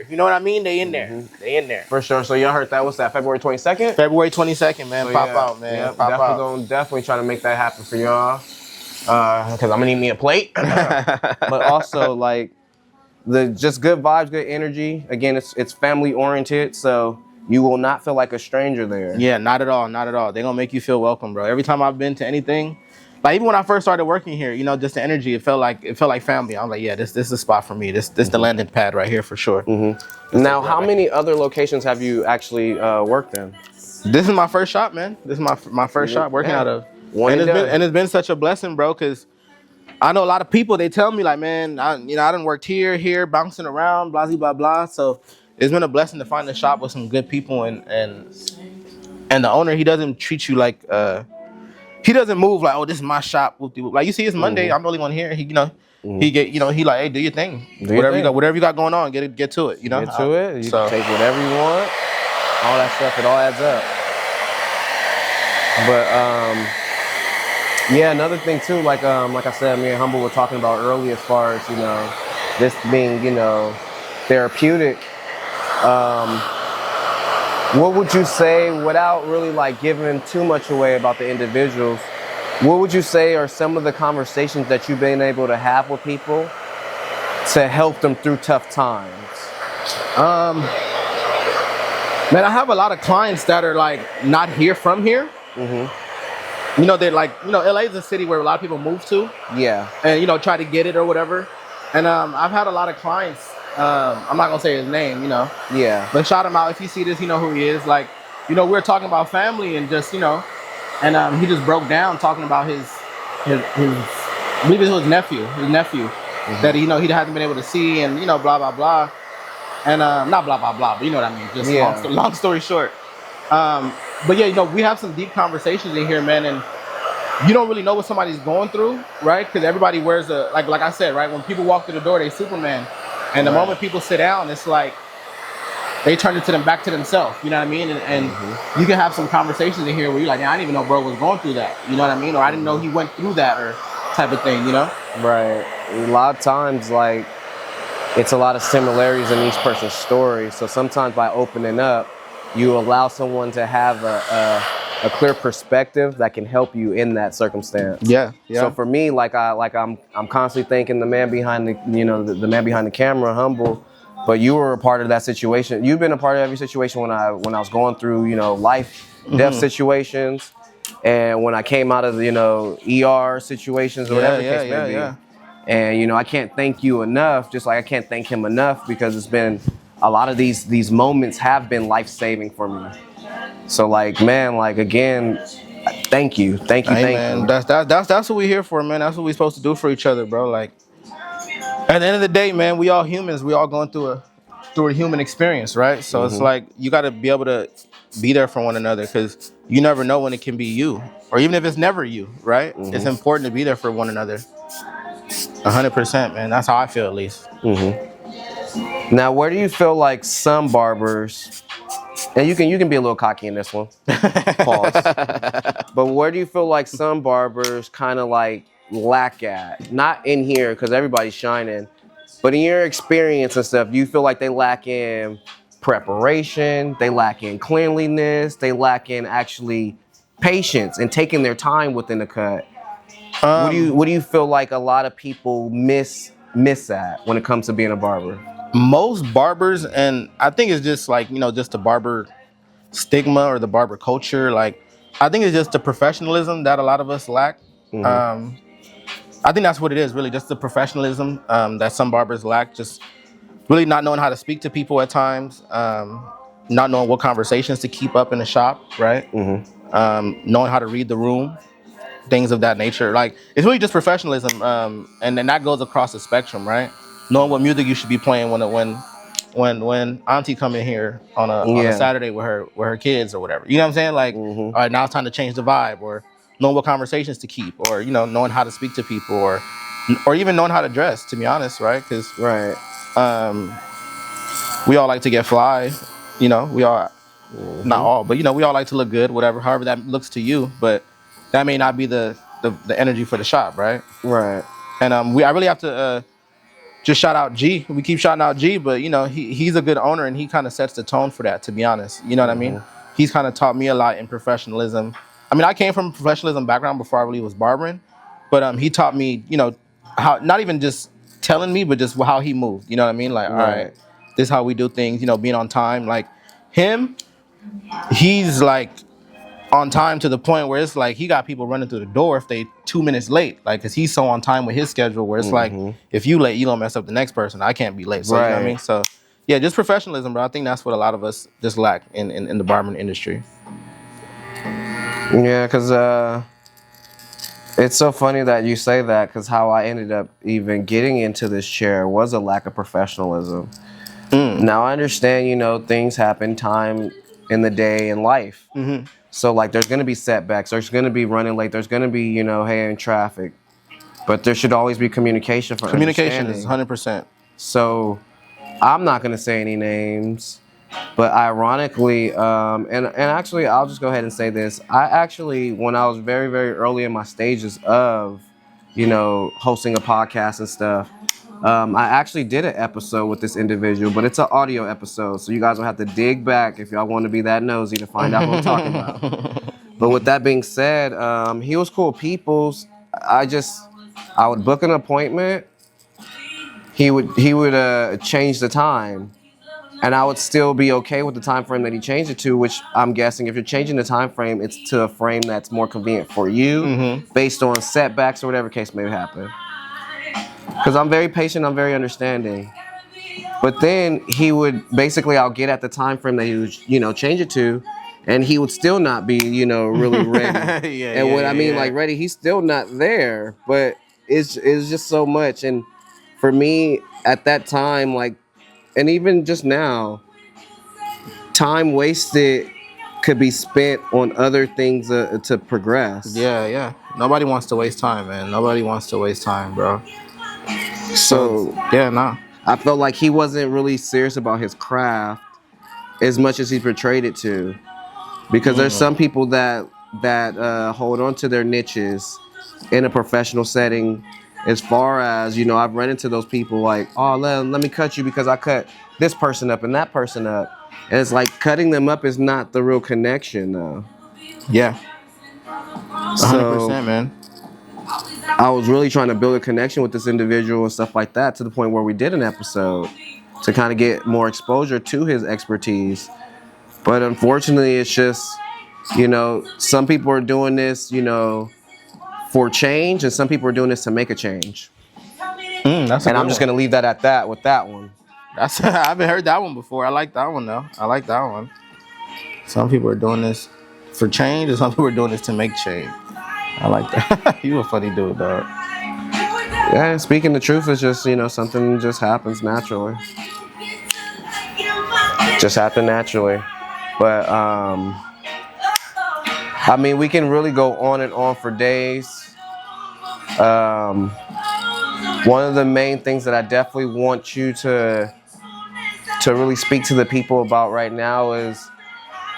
You know what I mean? They in there. They in there. For sure. So y'all heard that. What's that? February 22nd? February 22nd, man. So pop out, man. Yeah, pop out. Definitely try to make that happen for y'all. Because I'm gonna need me a plate. But also like just good vibes, good energy. Again, it's family oriented, so you will not feel like a stranger there. Yeah, not at all. They're gonna make you feel welcome, bro. Every time I've been to anything, like even when I first started working here, just the energy, it felt like family. I'm like, yeah, this is a spot for me. This the landing pad right here for sure. Now, how many other locations have you actually worked in? This is my first shop, man. This is my first shop working out of. And it's been such a blessing, bro, because I know a lot of people, they tell me like, man, I done worked here, bouncing around, blah, blah, blah. So it's been a blessing to find a shop with some good people, and the owner, he doesn't treat you like he doesn't move like, oh, this is my shop. Like you see, it's Monday. I'm the only one here. He he like, hey, do your thing. Whatever you got going on, get to it. Get to it. You can take whatever you want. All that stuff, it all adds up. But yeah, another thing too, like I said, me and Humble were talking about earlier, as far as this being therapeutic. What would you say, without really like giving too much away about the individuals, what would you say are some of the conversations that you've been able to have with people to help them through tough times? Man, I have a lot of clients that are like not here from here. They're like, LA is a city where a lot of people move to. Yeah. And, try to get it or whatever. And I've had a lot of clients. I'm not gonna say his name, Yeah. but shout him out if you see this. You know who he is. Like, we're talking about family and just, and he just broke down talking about his I believe it was his nephew that he hasn't been able to see, and blah blah blah, and not blah blah blah, but you know what I mean. Just long story short. But yeah, we have some deep conversations in here, man, and you don't really know what somebody's going through, right? Because everybody wears like I said, right? When people walk through the door, they Superman. And the moment people sit down, it's like they turn it to them back to themselves. You know what I mean? And you can have some conversations in here where you're like, "Man, I didn't even know bro was going through that." You know what I mean? Or I didn't know he went through that, or type of thing. You know? Right. A lot of times, like, it's a lot of similarities in each person's story. So sometimes by opening up, you allow someone to have a clear perspective that can help you in that circumstance. Yeah. So for me, I'm constantly thinking the man behind the man behind the camera, humble. But you were a part of that situation. You've been a part of every situation when I was going through, life, death situations, and when I came out of the, ER situations or whatever the case may be. Yeah. And I can't thank you enough, just like I can't thank him enough, because it's been a lot of these moments have been life-saving for me. So like, man, like, again, thank you. Hey, man, that's what we're here for, man. That's what we're supposed to do for each other, bro. Like, at the end of the day, man, we all humans. We all going through a human experience, right? So it's like you got to be able to be there for one another, because you never know when it can be you, or even if it's never you, right? It's important to be there for one another. 100%, man. That's how I feel, at least. Now, where do you feel like some barbers, and you can be a little cocky in this one, pause, but where do you feel like some barbers kind of like lack at? Not in here, because everybody's shining, but in your experience and stuff, do you feel like they lack in preparation, they lack in cleanliness, they lack in actually patience and taking their time within the cut? What do you feel like a lot of people miss at when it comes to being a barber? Most barbers, and I think it's just like, just the barber stigma or the barber culture. Like, I think it's just the professionalism that a lot of us lack. I think that's what it is, really, just the professionalism that some barbers lack. Just really not knowing how to speak to people at times, not knowing what conversations to keep up in the shop, right? Knowing how to read the room, things of that nature. Like, it's really just professionalism, and then that goes across the spectrum, right? Knowing what music you should be playing when Auntie come in here on a Saturday with her kids or whatever. You know what I'm saying? Like, all right, now it's time to change the vibe, or knowing what conversations to keep, or knowing how to speak to people, or even knowing how to dress. To be honest, right? Because we all like to get fly. We all, not all, but we all like to look good, whatever, however that looks to you. But that may not be the energy for the shop, right? Right. And I really have to just shout out G. We keep shouting out G, but he's a good owner, and he kind of sets the tone for that, to be honest. You know what I mean? He's kind of taught me a lot in professionalism. I mean, I came from a professionalism background before I really was barbering, but he taught me, how, not even just telling me, but just how he moved. You know what I mean? Like, all right, this is how we do things, being on time. Like, him, he's like on time to the point where it's like he got people running through the door if they 2 minutes late, like, because he's so on time with his schedule, where it's like, if you late, you gonna mess up the next person. I can't be late. So you know what I mean? So yeah, just professionalism, bro. I think that's what a lot of us just lack in the barbering industry. Yeah, because it's so funny that you say that, because how I ended up even getting into this chair was a lack of professionalism. Now I understand, things happen, time in the day in life. So like, there's gonna be setbacks, there's gonna be running late, there's gonna be, hey, in traffic. But there should always be communication for Communication is 100%. So I'm not gonna say any names, but ironically, and actually, I'll just go ahead and say this. I actually, when I was very, very early in my stages of, hosting a podcast and stuff, I actually did an episode with this individual, but it's an audio episode, so you guys will have to dig back if y'all want to be that nosy to find out who I'm talking about. But with that being said, he was cool peoples. I would book an appointment. He would change the time, and I would still be okay with the time frame that he changed it to, which I'm guessing if you're changing the time frame, it's to a frame that's more convenient for you, based on setbacks or whatever case may happen. Because I'm very patient, I'm very understanding. But then he would I'll get at the time frame that he would, change it to, and he would still not be, really ready. Like ready, he's still not there. But it's just so much. And for me at that time, like, and even just now, time wasted could be spent on other things to progress. Yeah. Nobody wants to waste time, man. Nobody wants to waste time, bro. So yeah, nah. I felt like he wasn't really serious about his craft as much as he portrayed it to. Because there's some people that hold on to their niches in a professional setting. As far as, I've run into those people like, oh, let me cut you because I cut this person up and that person up. And it's like cutting them up is not the real connection, though. Yeah, So 100%, man. I was really trying to build a connection with this individual and stuff like that, to the point where we did an episode to kind of get more exposure to his expertise. But unfortunately, it's just, some people are doing this, for change, and some people are doing this to make a change. That's And I'm just going to leave that at that with that one. I haven't heard that one before. I like that one though. I like that one. Some people are doing this for change, and some people are doing this to make change. I like that. You a funny dude, dog. Yeah, speaking the truth is just, something just happens naturally. Just happened naturally. But, I mean, we can really go on and on for days. One of the main things that I definitely want you to really speak to the people about right now is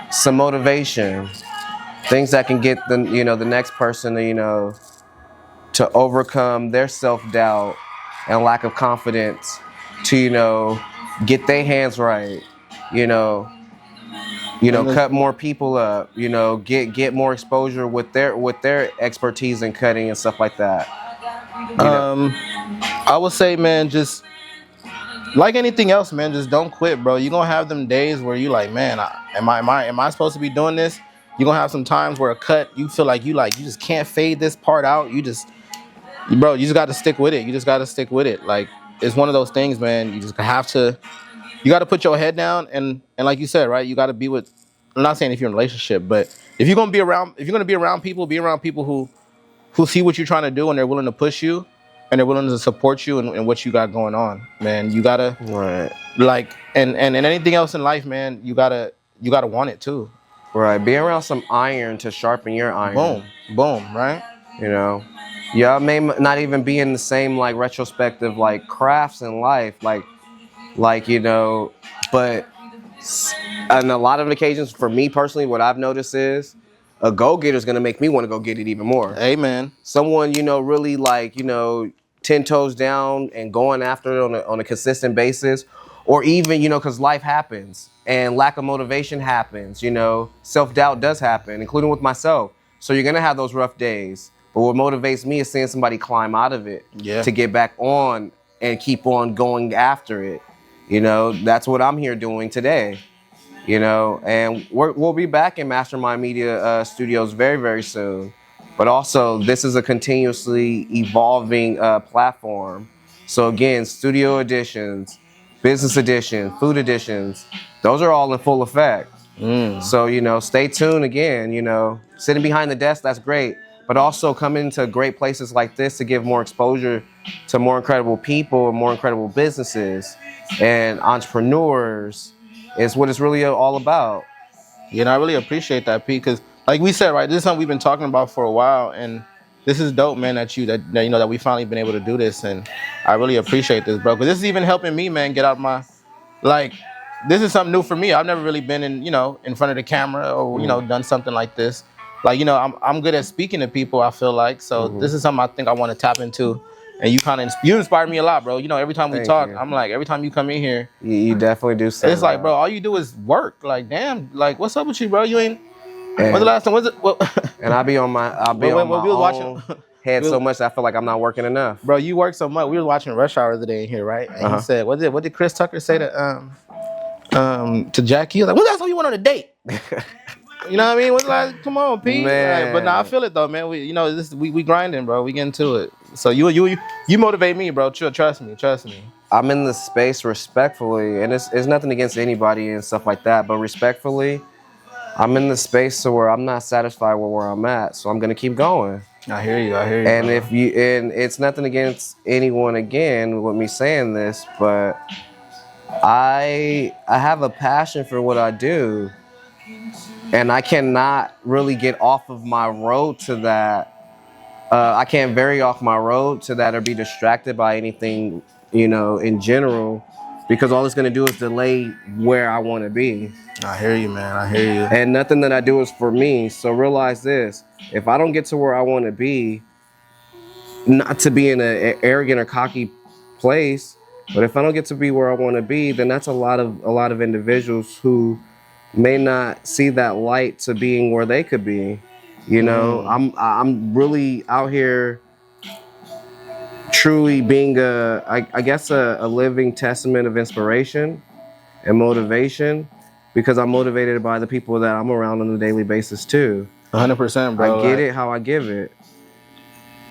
some motivation. Things that can get the next person to overcome their self-doubt and lack of confidence, to get their hands right, cut more people up, get more exposure with their expertise in cutting and stuff like that. I would say, man, just like anything else, man, just don't quit, bro. You're gonna have them days where you like, man, am I supposed to be doing this? You're gonna have some times where a cut, you feel like you just can't fade this part out. You just gotta stick with it. You just gotta stick with it. Like, it's one of those things, man. You just have to, you gotta put your head down, and like you said, right, you gotta be with, I'm not saying if you're in a relationship, but if you're gonna be around people, be around people who see what you're trying to do, and they're willing to push you, and they're willing to support you in what you got going on, man. You gotta, Right. like, and anything else in life, man, you gotta want it too. Right. Be around some iron to sharpen your iron. Boom, right? Y'all may not even be in the same like retrospective like crafts in life, like but on a lot of occasions, for me personally, what I've noticed is a go-getter is gonna make me want to go get it even more. Amen. Someone really like 10 toes down and going after it on a consistent basis, or even because life happens and lack of motivation happens. Self-doubt does happen, including with myself. So you're gonna have those rough days. But what motivates me is seeing somebody climb out of it to get back on and keep on going after it. That's what I'm here doing today. And we'll be back in Mastermind Media Studios very, very soon. But also, this is a continuously evolving platform. So again, studio editions, business edition, food editions, those are all in full effect. So, stay tuned again, sitting behind the desk, that's great. But also come into great places like this to give more exposure to more incredible people and more incredible businesses and entrepreneurs is what it's really all about. I really appreciate that, Pete, because like we said, right, this is something we've been talking about for a while, and this is dope, man, that we finally been able to do this, and I really appreciate this, bro, because this is even helping me, man, get out my, like, this is something new for me. I've never really been in front of the camera or, done something like this. Like, I'm good at speaking to people, I feel like. So this is something I think I want to tap into. And you inspire me a lot, bro. Every time we talk, I'm like, every time you come in here. You definitely do say it's like, bro, all you do is work. Like, damn, like, what's up with you, bro? You ain't, when's the last time, and I'll be on my own head so much that I feel like I'm not working enough. Bro, you work so much. We were watching Rush Hour the other day in here, right? And he said, what did Chris Tucker say to Jackie? He was like, when's the last time you went on a date? You know what I mean? What's like, come on, Pete. Like, but I feel it though, man. We grinding, bro. We getting to it. So you motivate me, bro. Trust me. I'm in the space respectfully, and it's nothing against anybody and stuff like that, but respectfully, I'm in the space to where I'm not satisfied with where I'm at, so I'm gonna keep going. I hear you. And and it's nothing against anyone again with me saying this, but I have a passion for what I do. And I cannot really get off of my road to that. I can't vary off my road to that or be distracted by anything in general, because all it's gonna do is delay where I want to be. I hear you, man. I hear you. And nothing that I do is for me. So realize this: if I don't get to where I want to be, not to be in an arrogant or cocky place, but if I don't get to be where I want to be, then that's a lot of individuals who may not see that light to being where they could be. I'm really out here truly being I guess a living testament of inspiration and motivation, because I'm motivated by the people that I'm around on a daily basis too. 100%, bro. I get it how I give it.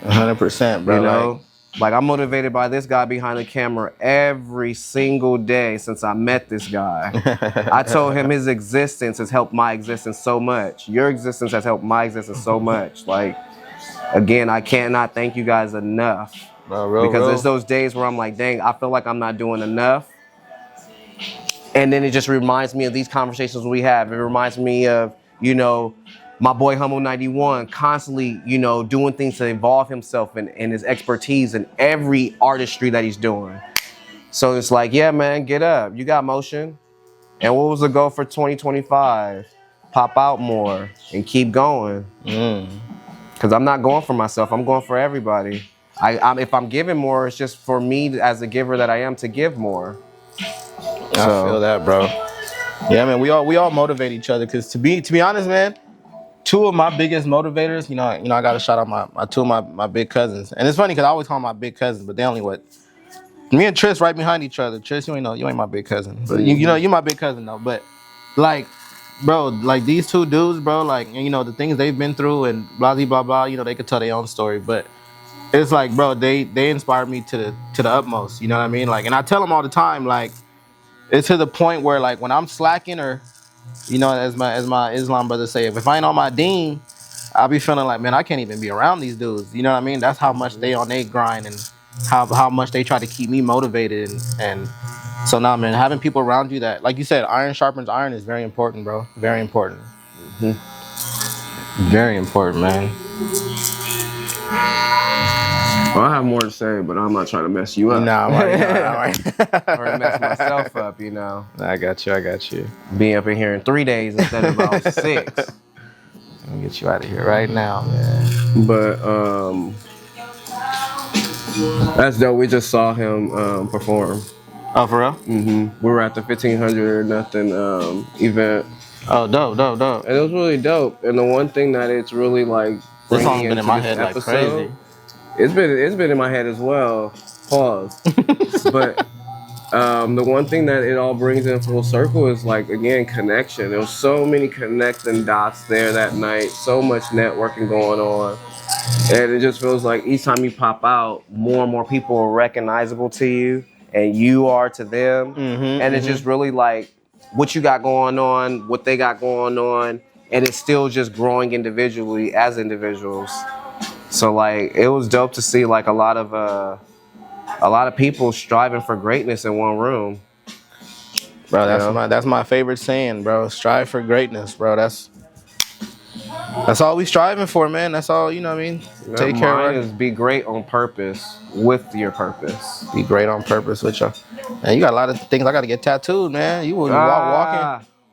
100%, bro. Like I'm motivated by this guy behind the camera every single day since I met this guy. I told him his existence has helped my existence so much. Your existence has helped my existence so much. Like, again, I cannot thank you guys enough. Because there's those days where I'm like, dang, I feel like I'm not doing enough. And then it just reminds me of these conversations we have. It reminds me of, my boy Humble 91 constantly, doing things to evolve himself and his expertise in every artistry that he's doing. So it's like, yeah, man, get up. You got motion. And what was the goal for 2025? Pop out more and keep going. Because I'm not going for myself. I'm going for everybody. If I'm giving more, it's just for me as a giver that I am to give more. I feel that, bro. Yeah, man, we all motivate each other, because to be honest, man, two of my biggest motivators, I got to shout out my two of my big cousins. And it's funny because I always call them my big cousins, but they only me and Tris right behind each other. Tris, you ain't my big cousin. But you my big cousin though. But like, bro, like these two dudes, bro, like, the things they've been through and blah blah blah, they could tell their own story. But it's like, bro, they inspired me to the utmost. You know what I mean? Like, and I tell them all the time, like, it's to the point where, like, when I'm slacking, or as my Islam brothers say, if I ain't on my deen, I'll be feeling like, man, I can't even be around these dudes. You know what I mean? That's how much they on their grind, and how much they try to keep me motivated. And so now, man, having people around you that, like you said, iron sharpens iron is very important, bro. Very important. Very important, man. Well, I have more to say, but I'm not trying to mess you up. Nah, I'm or mess myself up, I got you. Being up in here in 3 days instead of about 6. Let me get you out of here right now, man. But that's dope. We just saw him perform. Oh, for real? We were at the 1500 nothing event. Oh, dope. And it was really dope. And the one thing that it's really like, this song's been in my head like crazy. It's been in my head as well. Pause. But the one thing that it all brings in full circle is, like, again, connection. There was so many connecting dots there that night. So much networking going on. And it just feels like each time you pop out, more and more people are recognizable to you, and you are to them. And it's just really like what you got going on, what they got going on, and it's still just growing individually as individuals. So, like, it was dope to see, like, a lot of people striving for greatness in one room. Bro, that's my favorite saying, bro. Strive for greatness, bro. That's all we striving for, man. That's all, you know what I mean? Take care of it. Be great on purpose with your purpose. Be great on purpose with you. Man, you got a lot of things I got to get tattooed, man. You would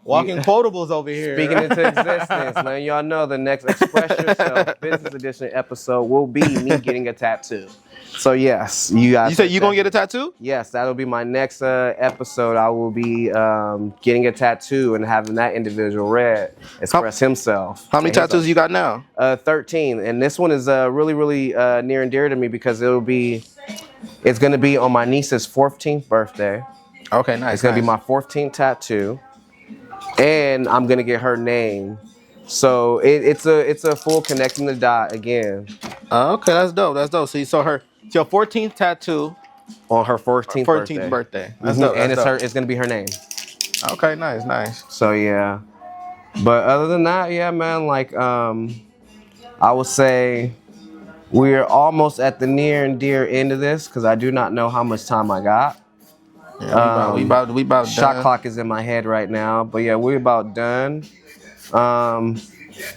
walking quotables over here. Speaking into existence, man. Y'all know the next Express Yourself Business Edition episode will be me getting a tattoo. So yes, you guys. You said you gonna get a tattoo? Yes, that'll be my next episode. I will be getting a tattoo and having that individual Red express himself. How many tattoos you got now? 13, and this one is really, really near and dear to me because it's gonna be on my niece's 14th birthday. Okay, nice. It's gonna be my 14th tattoo, and I'm gonna get her name. So it's a full connecting the dot again. Okay, that's dope. So your 14th tattoo on her 14th birthday. That's dope. And it's gonna be her name. Okay, nice. So yeah, but other than that, yeah, man. Like I would say we're almost at the near and dear end of this because I do not know how much time I got. Yeah, we about shot done. clock is in my head right now, but yeah, we're about done.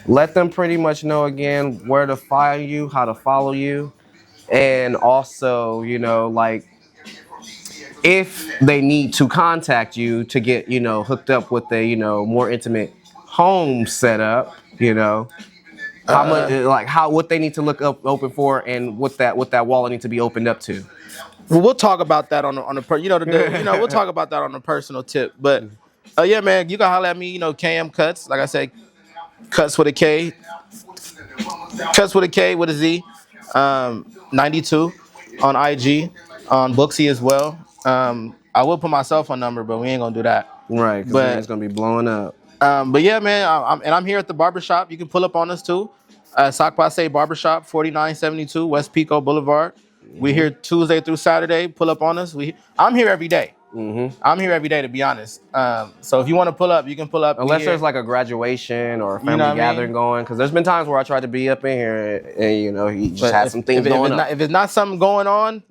Let them pretty much know again where to find you, how to follow you, and also, like, if they need to contact you to get, you know, hooked up with a, you know, more intimate home setup, you know, how much, like how, what they need to look up open for, and what that wallet need to be opened up to. Well, we'll talk about that on you know, you know, we'll talk about that on a personal tip. But yeah, man, you can holler at me. You know, KM Cuts. Like I said, Cuts with a K, Cuts with a K with a Z. 92 on IG, on Booksy as well. I will put my cell phone number, but we ain't gonna do that. Right, because But it's gonna be blowing up. but yeah, man, I'm here at the barbershop. You can pull up on us too. Sock Passe Barbershop, 4972 West Pico Boulevard. We here Tuesday through Saturday. Pull up on us. I'm here every day. I'm here every day, to be honest. So if you want to pull up, you can pull up. Unless there's like a graduation or a family know what I gathering mean? going, because there's been times where I tried to be up in here and you know he just had some things going on. If it's not something going on,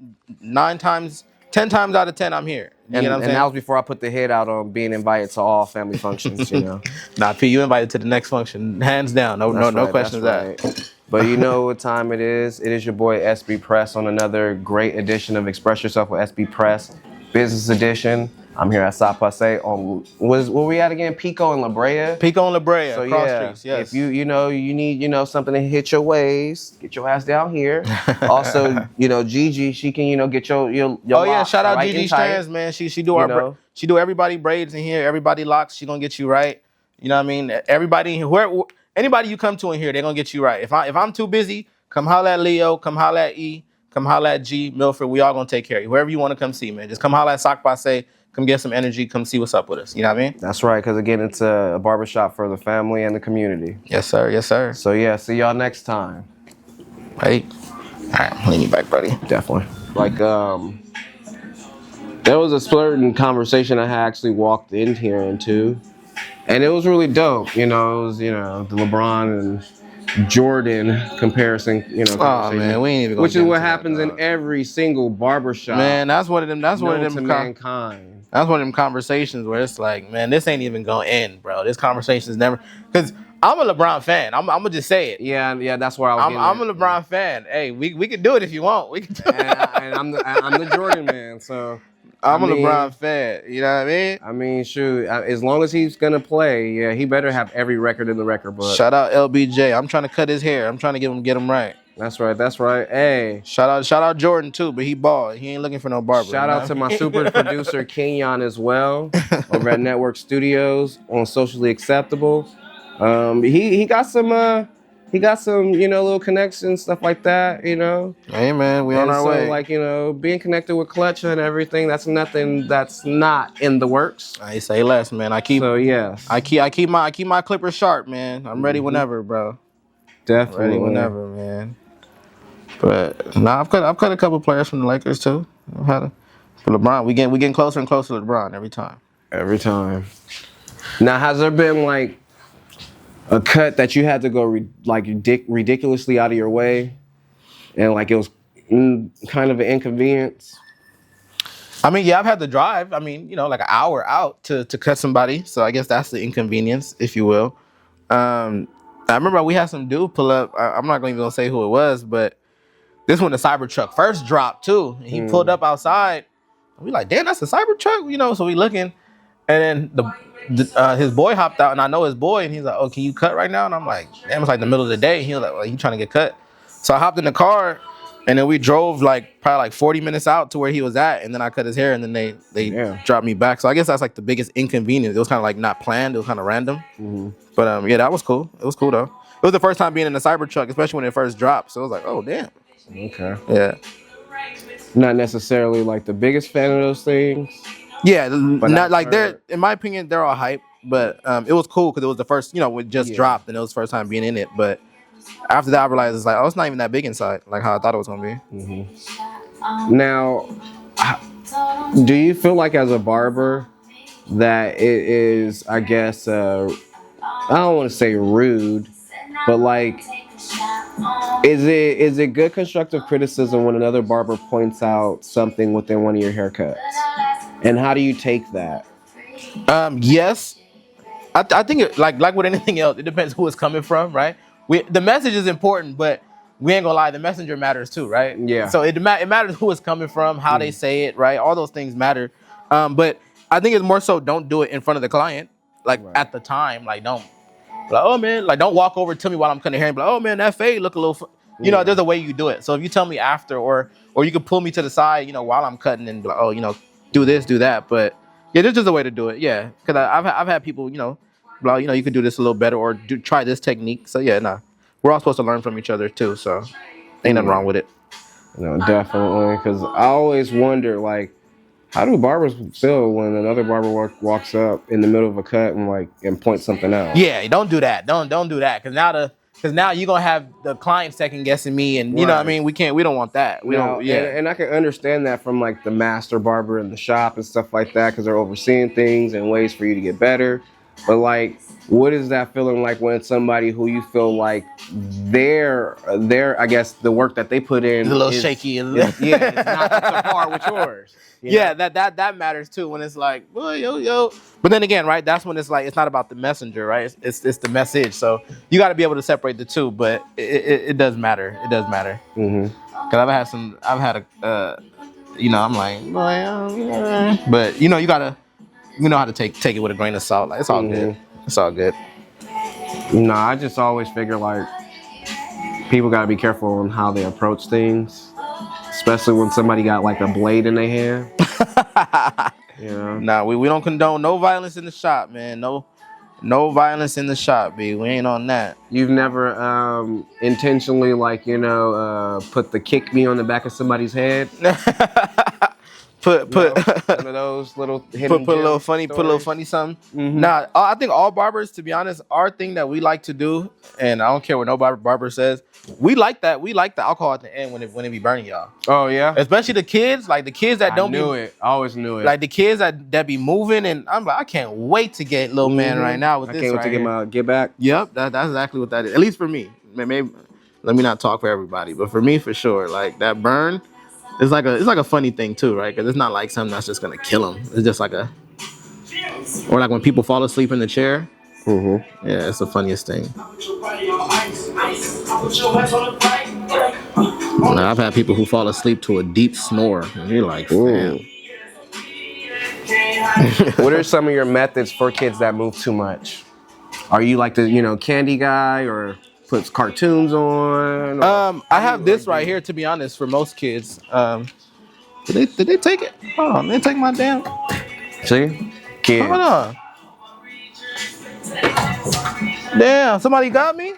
10 times out of 10, I'm here. You know what I'm saying? And that was before I put the hit out on being invited to all family functions, you know. Nah, P, you invited to the next function, hands down. No questions asked. Right. But you know what time it is? It is your boy SB Press on another great edition of Express Yourself with SB Press, Business Edition. I'm here at Sock Passe on where we at again? Pico and La Brea. Pico and La Brea, So cross yeah, streets, yes. if you know you need, you know, something to hit your waist, get your ass down here. Also, you know, Gigi, she can, you know, get your oh yeah, locks shout out right Gigi and tight. Strands, man. She do she do everybody braids in here, everybody locks. She gonna get you right. You know what I mean? Everybody in here, anybody you come to in here, they're gonna get you right. If I'm too busy, come holla at Leo, come holla at E, come holla at G, Milford. We all gonna take care of you. Wherever you want to come see, man. Just come holla at Sock Passe. Come get some energy. Come see what's up with us. You know what I mean? That's right, because again, it's a barbershop for the family and the community. Yes, sir. Yes, sir. So yeah, see y'all next time. Right. All right, lean you back, buddy. Definitely. Like there was a certain conversation I had actually walked in here into, and it was really dope. You know, it was, you know, the LeBron and Jordan comparison. You know, oh man, we ain't even. Which is what happens in every single barbershop. Man, that's one of them. That's one of them. Mankind. That's one of them conversations where it's like, man, this ain't even gonna end, bro. This conversation is never, because I'm a LeBron fan. I'm gonna just say it. Yeah, that's where I was. I'm a LeBron fan. Hey, we can do it if you want. We can do it. And I'm the Jordan man. So I'm a LeBron fan. You know what I mean? I mean, shoot. As long as he's gonna play, yeah, he better have every record in the record book. Shout out LBJ. I'm trying to cut his hair. I'm trying to get him right. That's right. Hey, shout out Jordan too, but he bald. He ain't looking for no barber. Shout out to my super producer Kenyon as well, over at Network Studios on Socially Acceptable. He got some you know, little connections, stuff like that, you know. Hey man, we on our way. Like, you know, being connected with Clutch and everything, that's nothing that's not in the works. I say less, man. I keep my clippers sharp, man. I'm ready whenever, bro. Definitely ready whenever, man. But I've cut a couple players from the Lakers too. But LeBron, we getting closer and closer to LeBron every time. Every time. Now, has there been like a cut that you had to go ridiculously out of your way, and like it was kind of an inconvenience? I mean, yeah, I've had to drive. I mean, you know, like an hour out to cut somebody. So I guess that's the inconvenience, if you will. I remember we had some dude pull up. I'm not even gonna say who it was, but this when the Cybertruck first dropped too. And he pulled up outside. We like, damn, that's a Cybertruck, you know. So we looking, and then his boy hopped out, and I know his boy, and he's like, "Oh, can you cut right now?" And I'm like, "Damn, it's like the middle of the day." And he was like, "Well, you trying to get cut?" So I hopped in the car, and then we drove probably 40 minutes out to where he was at, and then I cut his hair, and then they dropped me back. So I guess that's like the biggest inconvenience. It was kind of like not planned. It was kind of random. Mm-hmm. But yeah, that was cool. It was cool though. It was the first time being in a Cybertruck, especially when it first dropped. So it was like, oh damn. Okay. Yeah. Not necessarily like the biggest fan of those things. Yeah, but not like they're, in my opinion, they're all hype. But it was cool because it was the first, you know, it just dropped and it was the first time being in it. But after that, I realized it's like, oh, it's not even that big inside, like how I thought it was gonna be. Mm-hmm. Now, do you feel like as a barber that it is, I guess, I don't want to say rude, but like, is it good constructive criticism when another barber points out something within one of your haircuts? And how do you take that? Yes, I think it, like with anything else, it depends who it's coming from, right? The message is important, but we ain't gonna lie, the messenger matters too, right? Yeah. So it matters who it's coming from, how they say it, right? All those things matter. But I think it's more so don't do it in front of the client, like Right. at the time, like don't. Like, oh man, like don't walk over to me while I'm cutting hair and be like, oh man, that fade look a little, you know, there's a way you do it. So if you tell me after, or you can pull me to the side, you know, while I'm cutting and be like, oh, you know, do this, do that. But yeah, there's just a way to do it. Yeah, because I've had people, you know, well, you know, you can do this a little better or try this technique. So yeah, nah, we're all supposed to learn from each other too. So ain't nothing wrong with it. No, definitely. Because I always wonder, like, how do barbers feel when another barber walks up in the middle of a cut and points something out? Yeah, don't do that. Don't do that. Because now you're gonna have the client second guessing me, and you know what I mean. We don't want that. We don't. Yeah, and I can understand that from like the master barber in the shop and stuff like that, because they're overseeing things and ways for you to get better. But like, what is that feeling like when it's somebody who you feel like their I guess the work that they put in it's a little shaky. it's not up to par with yours. Yeah, that matters too. When it's like, well, yo. But then again, right? That's when it's like it's not about the messenger, right? It's the message. So you got to be able to separate the two. But it does matter. It does matter. Because I've had a, you know, I'm like, boy, but you know, you know how to take it with a grain of salt. Like it's all good. It's all good. Nah, I just always figure like people got to be careful on how they approach things, especially when somebody got like a blade in their hand. You know? Nah, we don't condone no violence in the shop, man. No violence in the shop, B. We ain't on that. You've never intentionally, like, you know, put the kick me on the back of somebody's head. Put one of those little hidden put a little funny stories. put a little funny something. Nah, I think all barbers, to be honest, our thing that we like to do, and I don't care what no barber says, we like that. We like the alcohol at the end when it be burning y'all. Oh yeah, especially the kids, like the kids that don't I always knew it. Like the kids that be moving, and I'm like, I can't wait to get little man right now with this. I can't wait to get my get back. Yep, that's exactly what that is. At least for me. Maybe let me not talk for everybody, but for me, for sure, like that burn. It's like a funny thing too, right? Because it's not like something that's just gonna kill them. It's just like or like when people fall asleep in the chair. Yeah, it's the funniest thing. Now, I've had people who fall asleep to a deep snore, and you're like, damn. What are some of your methods for kids that move too much? Are you like the, you know, candy guy or puts cartoons on? I have this right here, to be honest, for most kids. Did they take it? Oh, they take my damn. See? Kids. Hold on. Damn, somebody got me?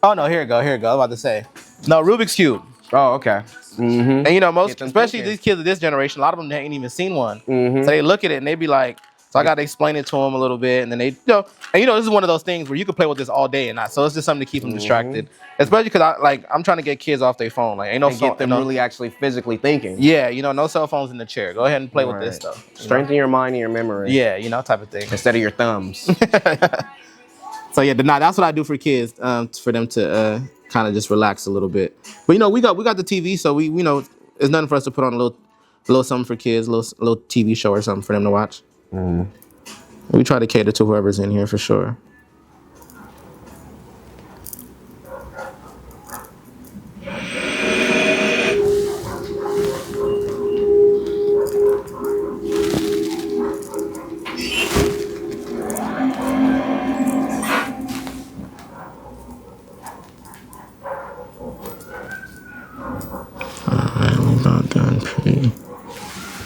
Oh no, here it go. I was about to say. No, Rubik's Cube. Oh, okay. And you know, most, especially these kids of this generation, a lot of them ain't even seen one. So they look at it and they be like, so I got to explain it to them a little bit, and then they, this is one of those things where you can play with this all day and not. So it's just something to keep them distracted, especially because I'm trying to get kids off their phone. Like, ain't no get them really actually physically thinking. Yeah, no cell phones in the chair. Go ahead and play with this stuff. Strengthen your mind and your memory. Yeah, type of thing. Instead of your thumbs. So yeah, that's what I do for kids, for them to kind of just relax a little bit. But we got the TV, so we know it's nothing for us to put on a little something for kids, a little TV show or something for them to watch. We try to cater to whoever's in here for sure.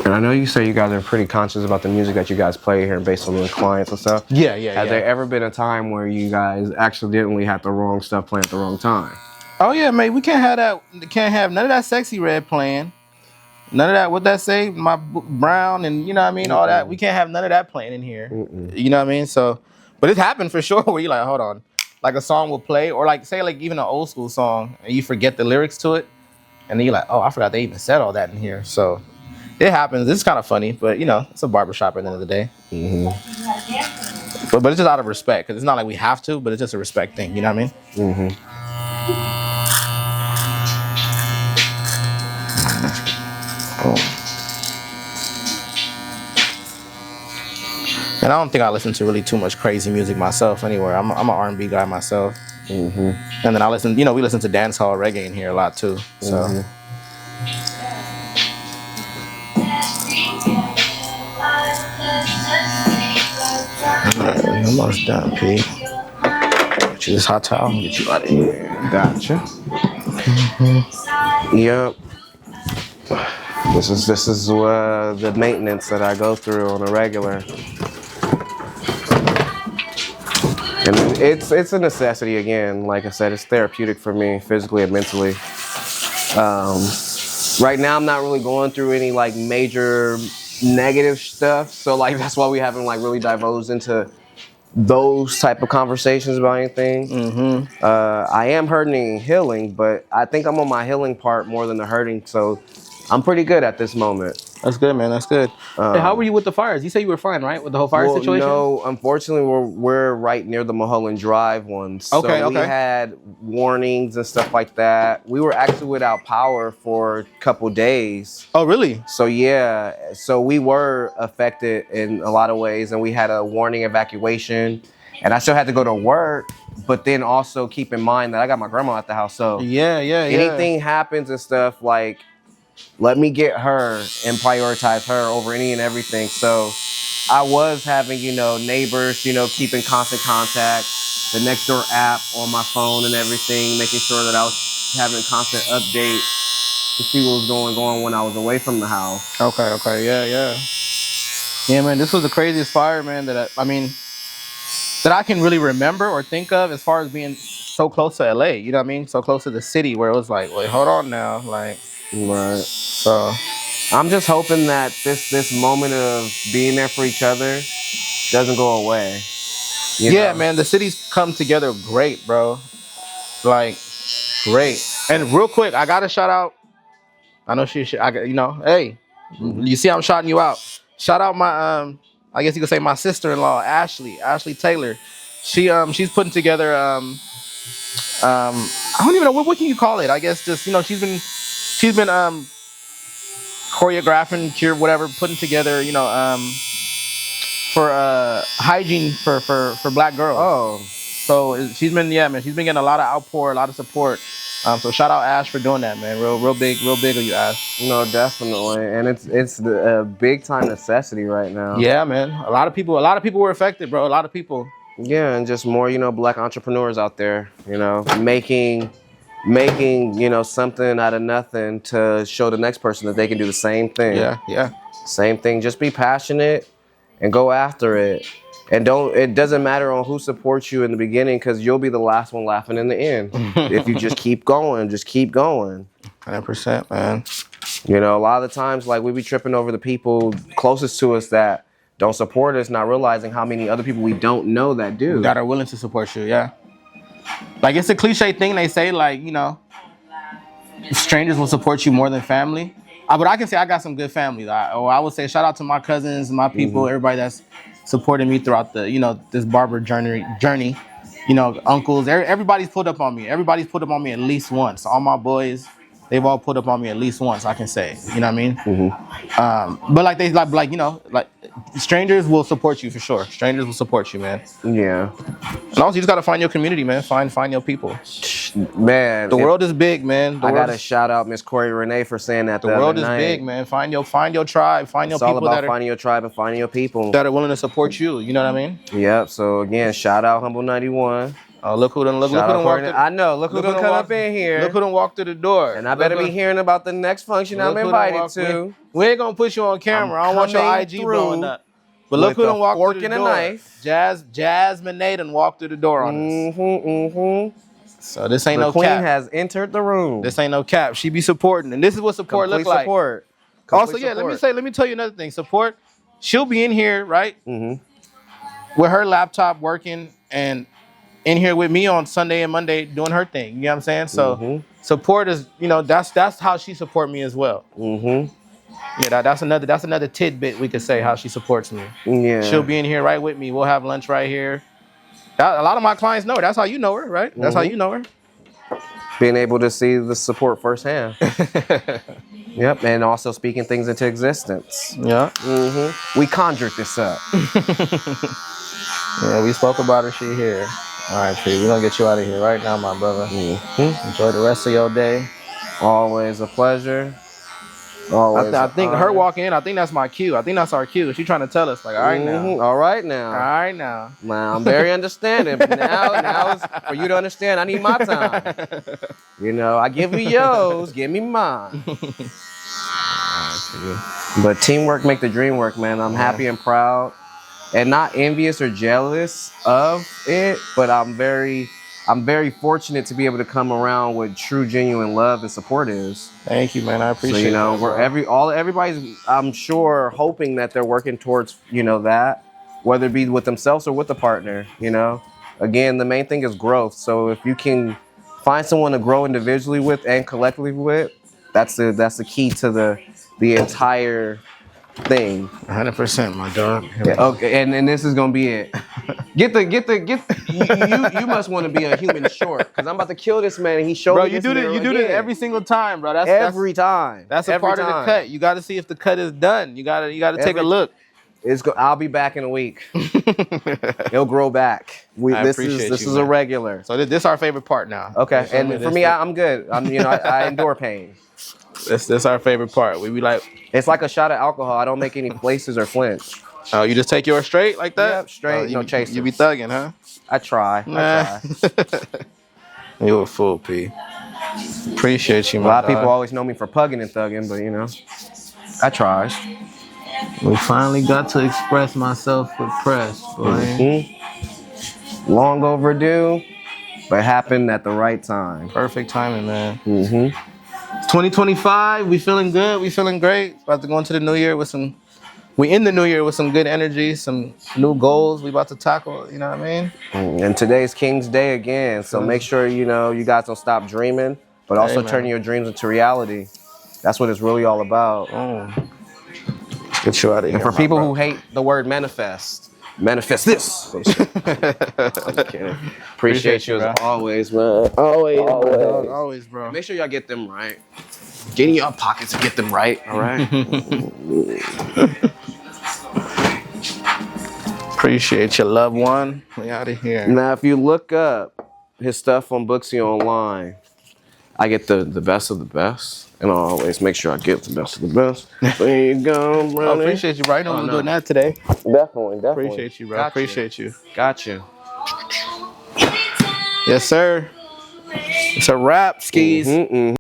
And I know you say you guys are pretty conscious about the music that you guys play here based on the clients and stuff. Yeah. Has there ever been a time where you guys accidentally had the wrong stuff playing at the wrong time? Oh yeah, mate. We can't have that. Can't have none of that sexy red playing. None of that. What that say? My brown and you know what I mean. All that. We can't have none of that playing in here. You know what I mean? So, but it's happened for sure. Where you like, hold on, like a song will play, or like say like even an old school song, and you forget the lyrics to it, and then you're like, oh, I forgot they even said all that in here. So. It happens. It's kind of funny, but it's a barbershop at the end of the day. But it's just out of respect, because it's not like we have to, but it's just a respect thing. You know what I mean? And I don't think I listen to really too much crazy music myself. Anyway, I'm an R&B guy myself. And then I listen, you know, we listen to dancehall reggae in here a lot too. So. Alright, almost done, Pete. Get you this hot towel and get you out of here. Gotcha. Yep. This is the maintenance that I go through on a regular, and it's a necessity again. Like I said, it's therapeutic for me, physically and mentally. Right now, I'm not really going through any like major negative stuff, so like that's why we haven't like really divulged into those type of conversations about anything. I am hurting and healing, but I think I'm on my healing part more than the hurting, so I'm pretty good at this moment. That's good, man. That's good. Hey, how were you with the fires? You said you were fine, right? With the whole fire situation? No, unfortunately, we're right near the Mulholland Drive one. So we had warnings and stuff like that. We were actually without power for a couple days. Oh, really? So yeah, so we were affected in a lot of ways, and we had a warning evacuation, and I still had to go to work. But then also keep in mind that I got my grandma at the house, so anything happens and stuff, like, let me get her and prioritize her over any and everything. So I was having, you know, neighbors, you know, keeping constant contact, the Nextdoor app on my phone and everything, making sure that I was having constant updates to see what was going on when I was away from the house. Okay, yeah. Yeah, man, this was the craziest fire, man, that I can really remember or think of as far as being so close to LA, you know what I mean? So close to the city where it was like, wait, hold on now, like. Right. So I'm just hoping that this moment of being there for each other doesn't go away. You know? Man, the cities come together great, bro. Like, great. And real quick, I gotta shout out. I know hey, you see I'm shouting you out. Shout out my I guess you could say my sister-in-law, Ashley Taylor. She's putting together I don't even know what can you call it. I guess just, you know, she's been choreographing, whatever, putting together, you know, for hygiene for Black girls. Oh, so she's been getting a lot of outpour, a lot of support. So shout out Ash for doing that, man. Real big of you, Ash. No, definitely, and it's a big time necessity right now. Yeah, man. A lot of people were affected, bro. A lot of people. Yeah, and just more, you know, Black entrepreneurs out there, you know, making, you know, something out of nothing to show the next person that they can do the same thing. Yeah. Same thing. Just be passionate and go after it. And it doesn't matter on who supports you in the beginning, because you'll be the last one laughing in the end. If you just keep going. 100%, man. You know, a lot of the times, like, we be tripping over the people closest to us that don't support us, not realizing how many other people we don't know that do. That are willing to support you, yeah. Like, it's a cliche thing they say, like, you know, strangers will support you more than family. But I can say I got some good family. I would say shout out to my cousins, my people, everybody that's supporting me throughout the, you know, this barber journey. You know, uncles, everybody's pulled up on me. Everybody's pulled up on me at least once. All my boys, they've all pulled up on me at least once, I can say. You know what I mean? But like you know, like, strangers will support you for sure. Strangers will support you, man. Yeah. And also, you just gotta find your community, man. Find your people. Man, the world is big, man. I gotta shout out Miss Corey Renee for saying that. The world is big, man. Find your tribe. Find your people. It's all about finding your tribe and finding your people that are willing to support you. You know what I mean? Yep. So again, shout out Humble 91. Oh, look who done walked. I know. Look who done come up in here. Look who done walked through the door. And I better be hearing about the next function I'm invited to. We ain't gonna put you on camera. I don't want your IG blowing up. But look who done walked through the door. Fork and a knife. Jasmine done walked through the door on us. So this ain't no cap. The queen has entered the room. This ain't no cap. She be supporting, and this is what support look like. Also, yeah, let me tell you another thing. Support. She'll be in here, right? With her laptop working, and in here with me on Sunday and Monday doing her thing. You know what I'm saying? So support is, you know, that's how she support me as well. Yeah, that's another tidbit we could say how she supports me. Yeah. She'll be in here right with me. We'll have lunch right here. A lot of my clients know her. That's how you know her, right? That's how you know her. Being able to see the support firsthand. Yep, and also speaking things into existence. Yeah. We conjured this up. Yeah, we spoke about her. She here. All right, P. We're gonna get you out of here right now, my brother. Enjoy the rest of your day. Always a pleasure. Always. I think her walking in, I think that's my cue. I think that's our cue. She's trying to tell us, like, all right now. All right now. All right now. Now I'm very understanding. But now it's for you to understand. I need my time. You know, I give you yours, give me mine. But teamwork make the dream work, man. I'm happy and proud, and not envious or jealous of it. But I'm very fortunate to be able to come around with true, genuine love and support is. Thank you, man. I appreciate it. So, you know, everybody's, I'm sure, hoping that they're working towards, you know, that, whether it be with themselves or with a partner, you know. Again, the main thing is growth. So if you can find someone to grow individually with and collectively with, that's the key to the entire thing. 100%, my dog. Yeah, okay, and this is gonna be it. You must want to be a human short, because I'm about to kill this man and he showed me. Bro, you do this every single time, bro. Every time. That's a part of the cut. You got to see if the cut is done. You got to take a look. I'll be back in a week. It'll grow back. This is a regular. So this our favorite part now. Okay, and for me, I'm good. I endure pain. That's our favorite part. We be like, it's like a shot of alcohol. I don't make any faces or flinch. Oh, you just take yours straight like that? Yep, straight. No chasers. You be thugging, huh? I try. You a fool, P. Appreciate you, man. A lot of people always know me for pugging and thugging, but you know, I try. We finally got to express myself with press, boy. Long overdue, but happened at the right time. Perfect timing, man. 2025, we feeling good. We feeling great. About to go into the new year with some. We in the new year with some good energy, some new goals we about to tackle. You know what I mean? And today's King's Day again, so make sure you guys don't stop dreaming, but also turning your dreams into reality. That's what it's really all about. Let's get you out of here. And for people who hate the word manifest this. I'm just kidding. Appreciate you as always, man. Always, bro. Make sure y'all get them right. Get in your pockets and get them right, all right? Appreciate your loved one. We out of here. Now, if you look up his stuff on Booksy Online, I get the best of the best. And I always make sure I get the best of the best. There you go, bro. I appreciate you, bro. I know I'm doing that today. Definitely. Appreciate you, bro. Appreciate you. Got you. Yes, sir. It's a wrap, skis.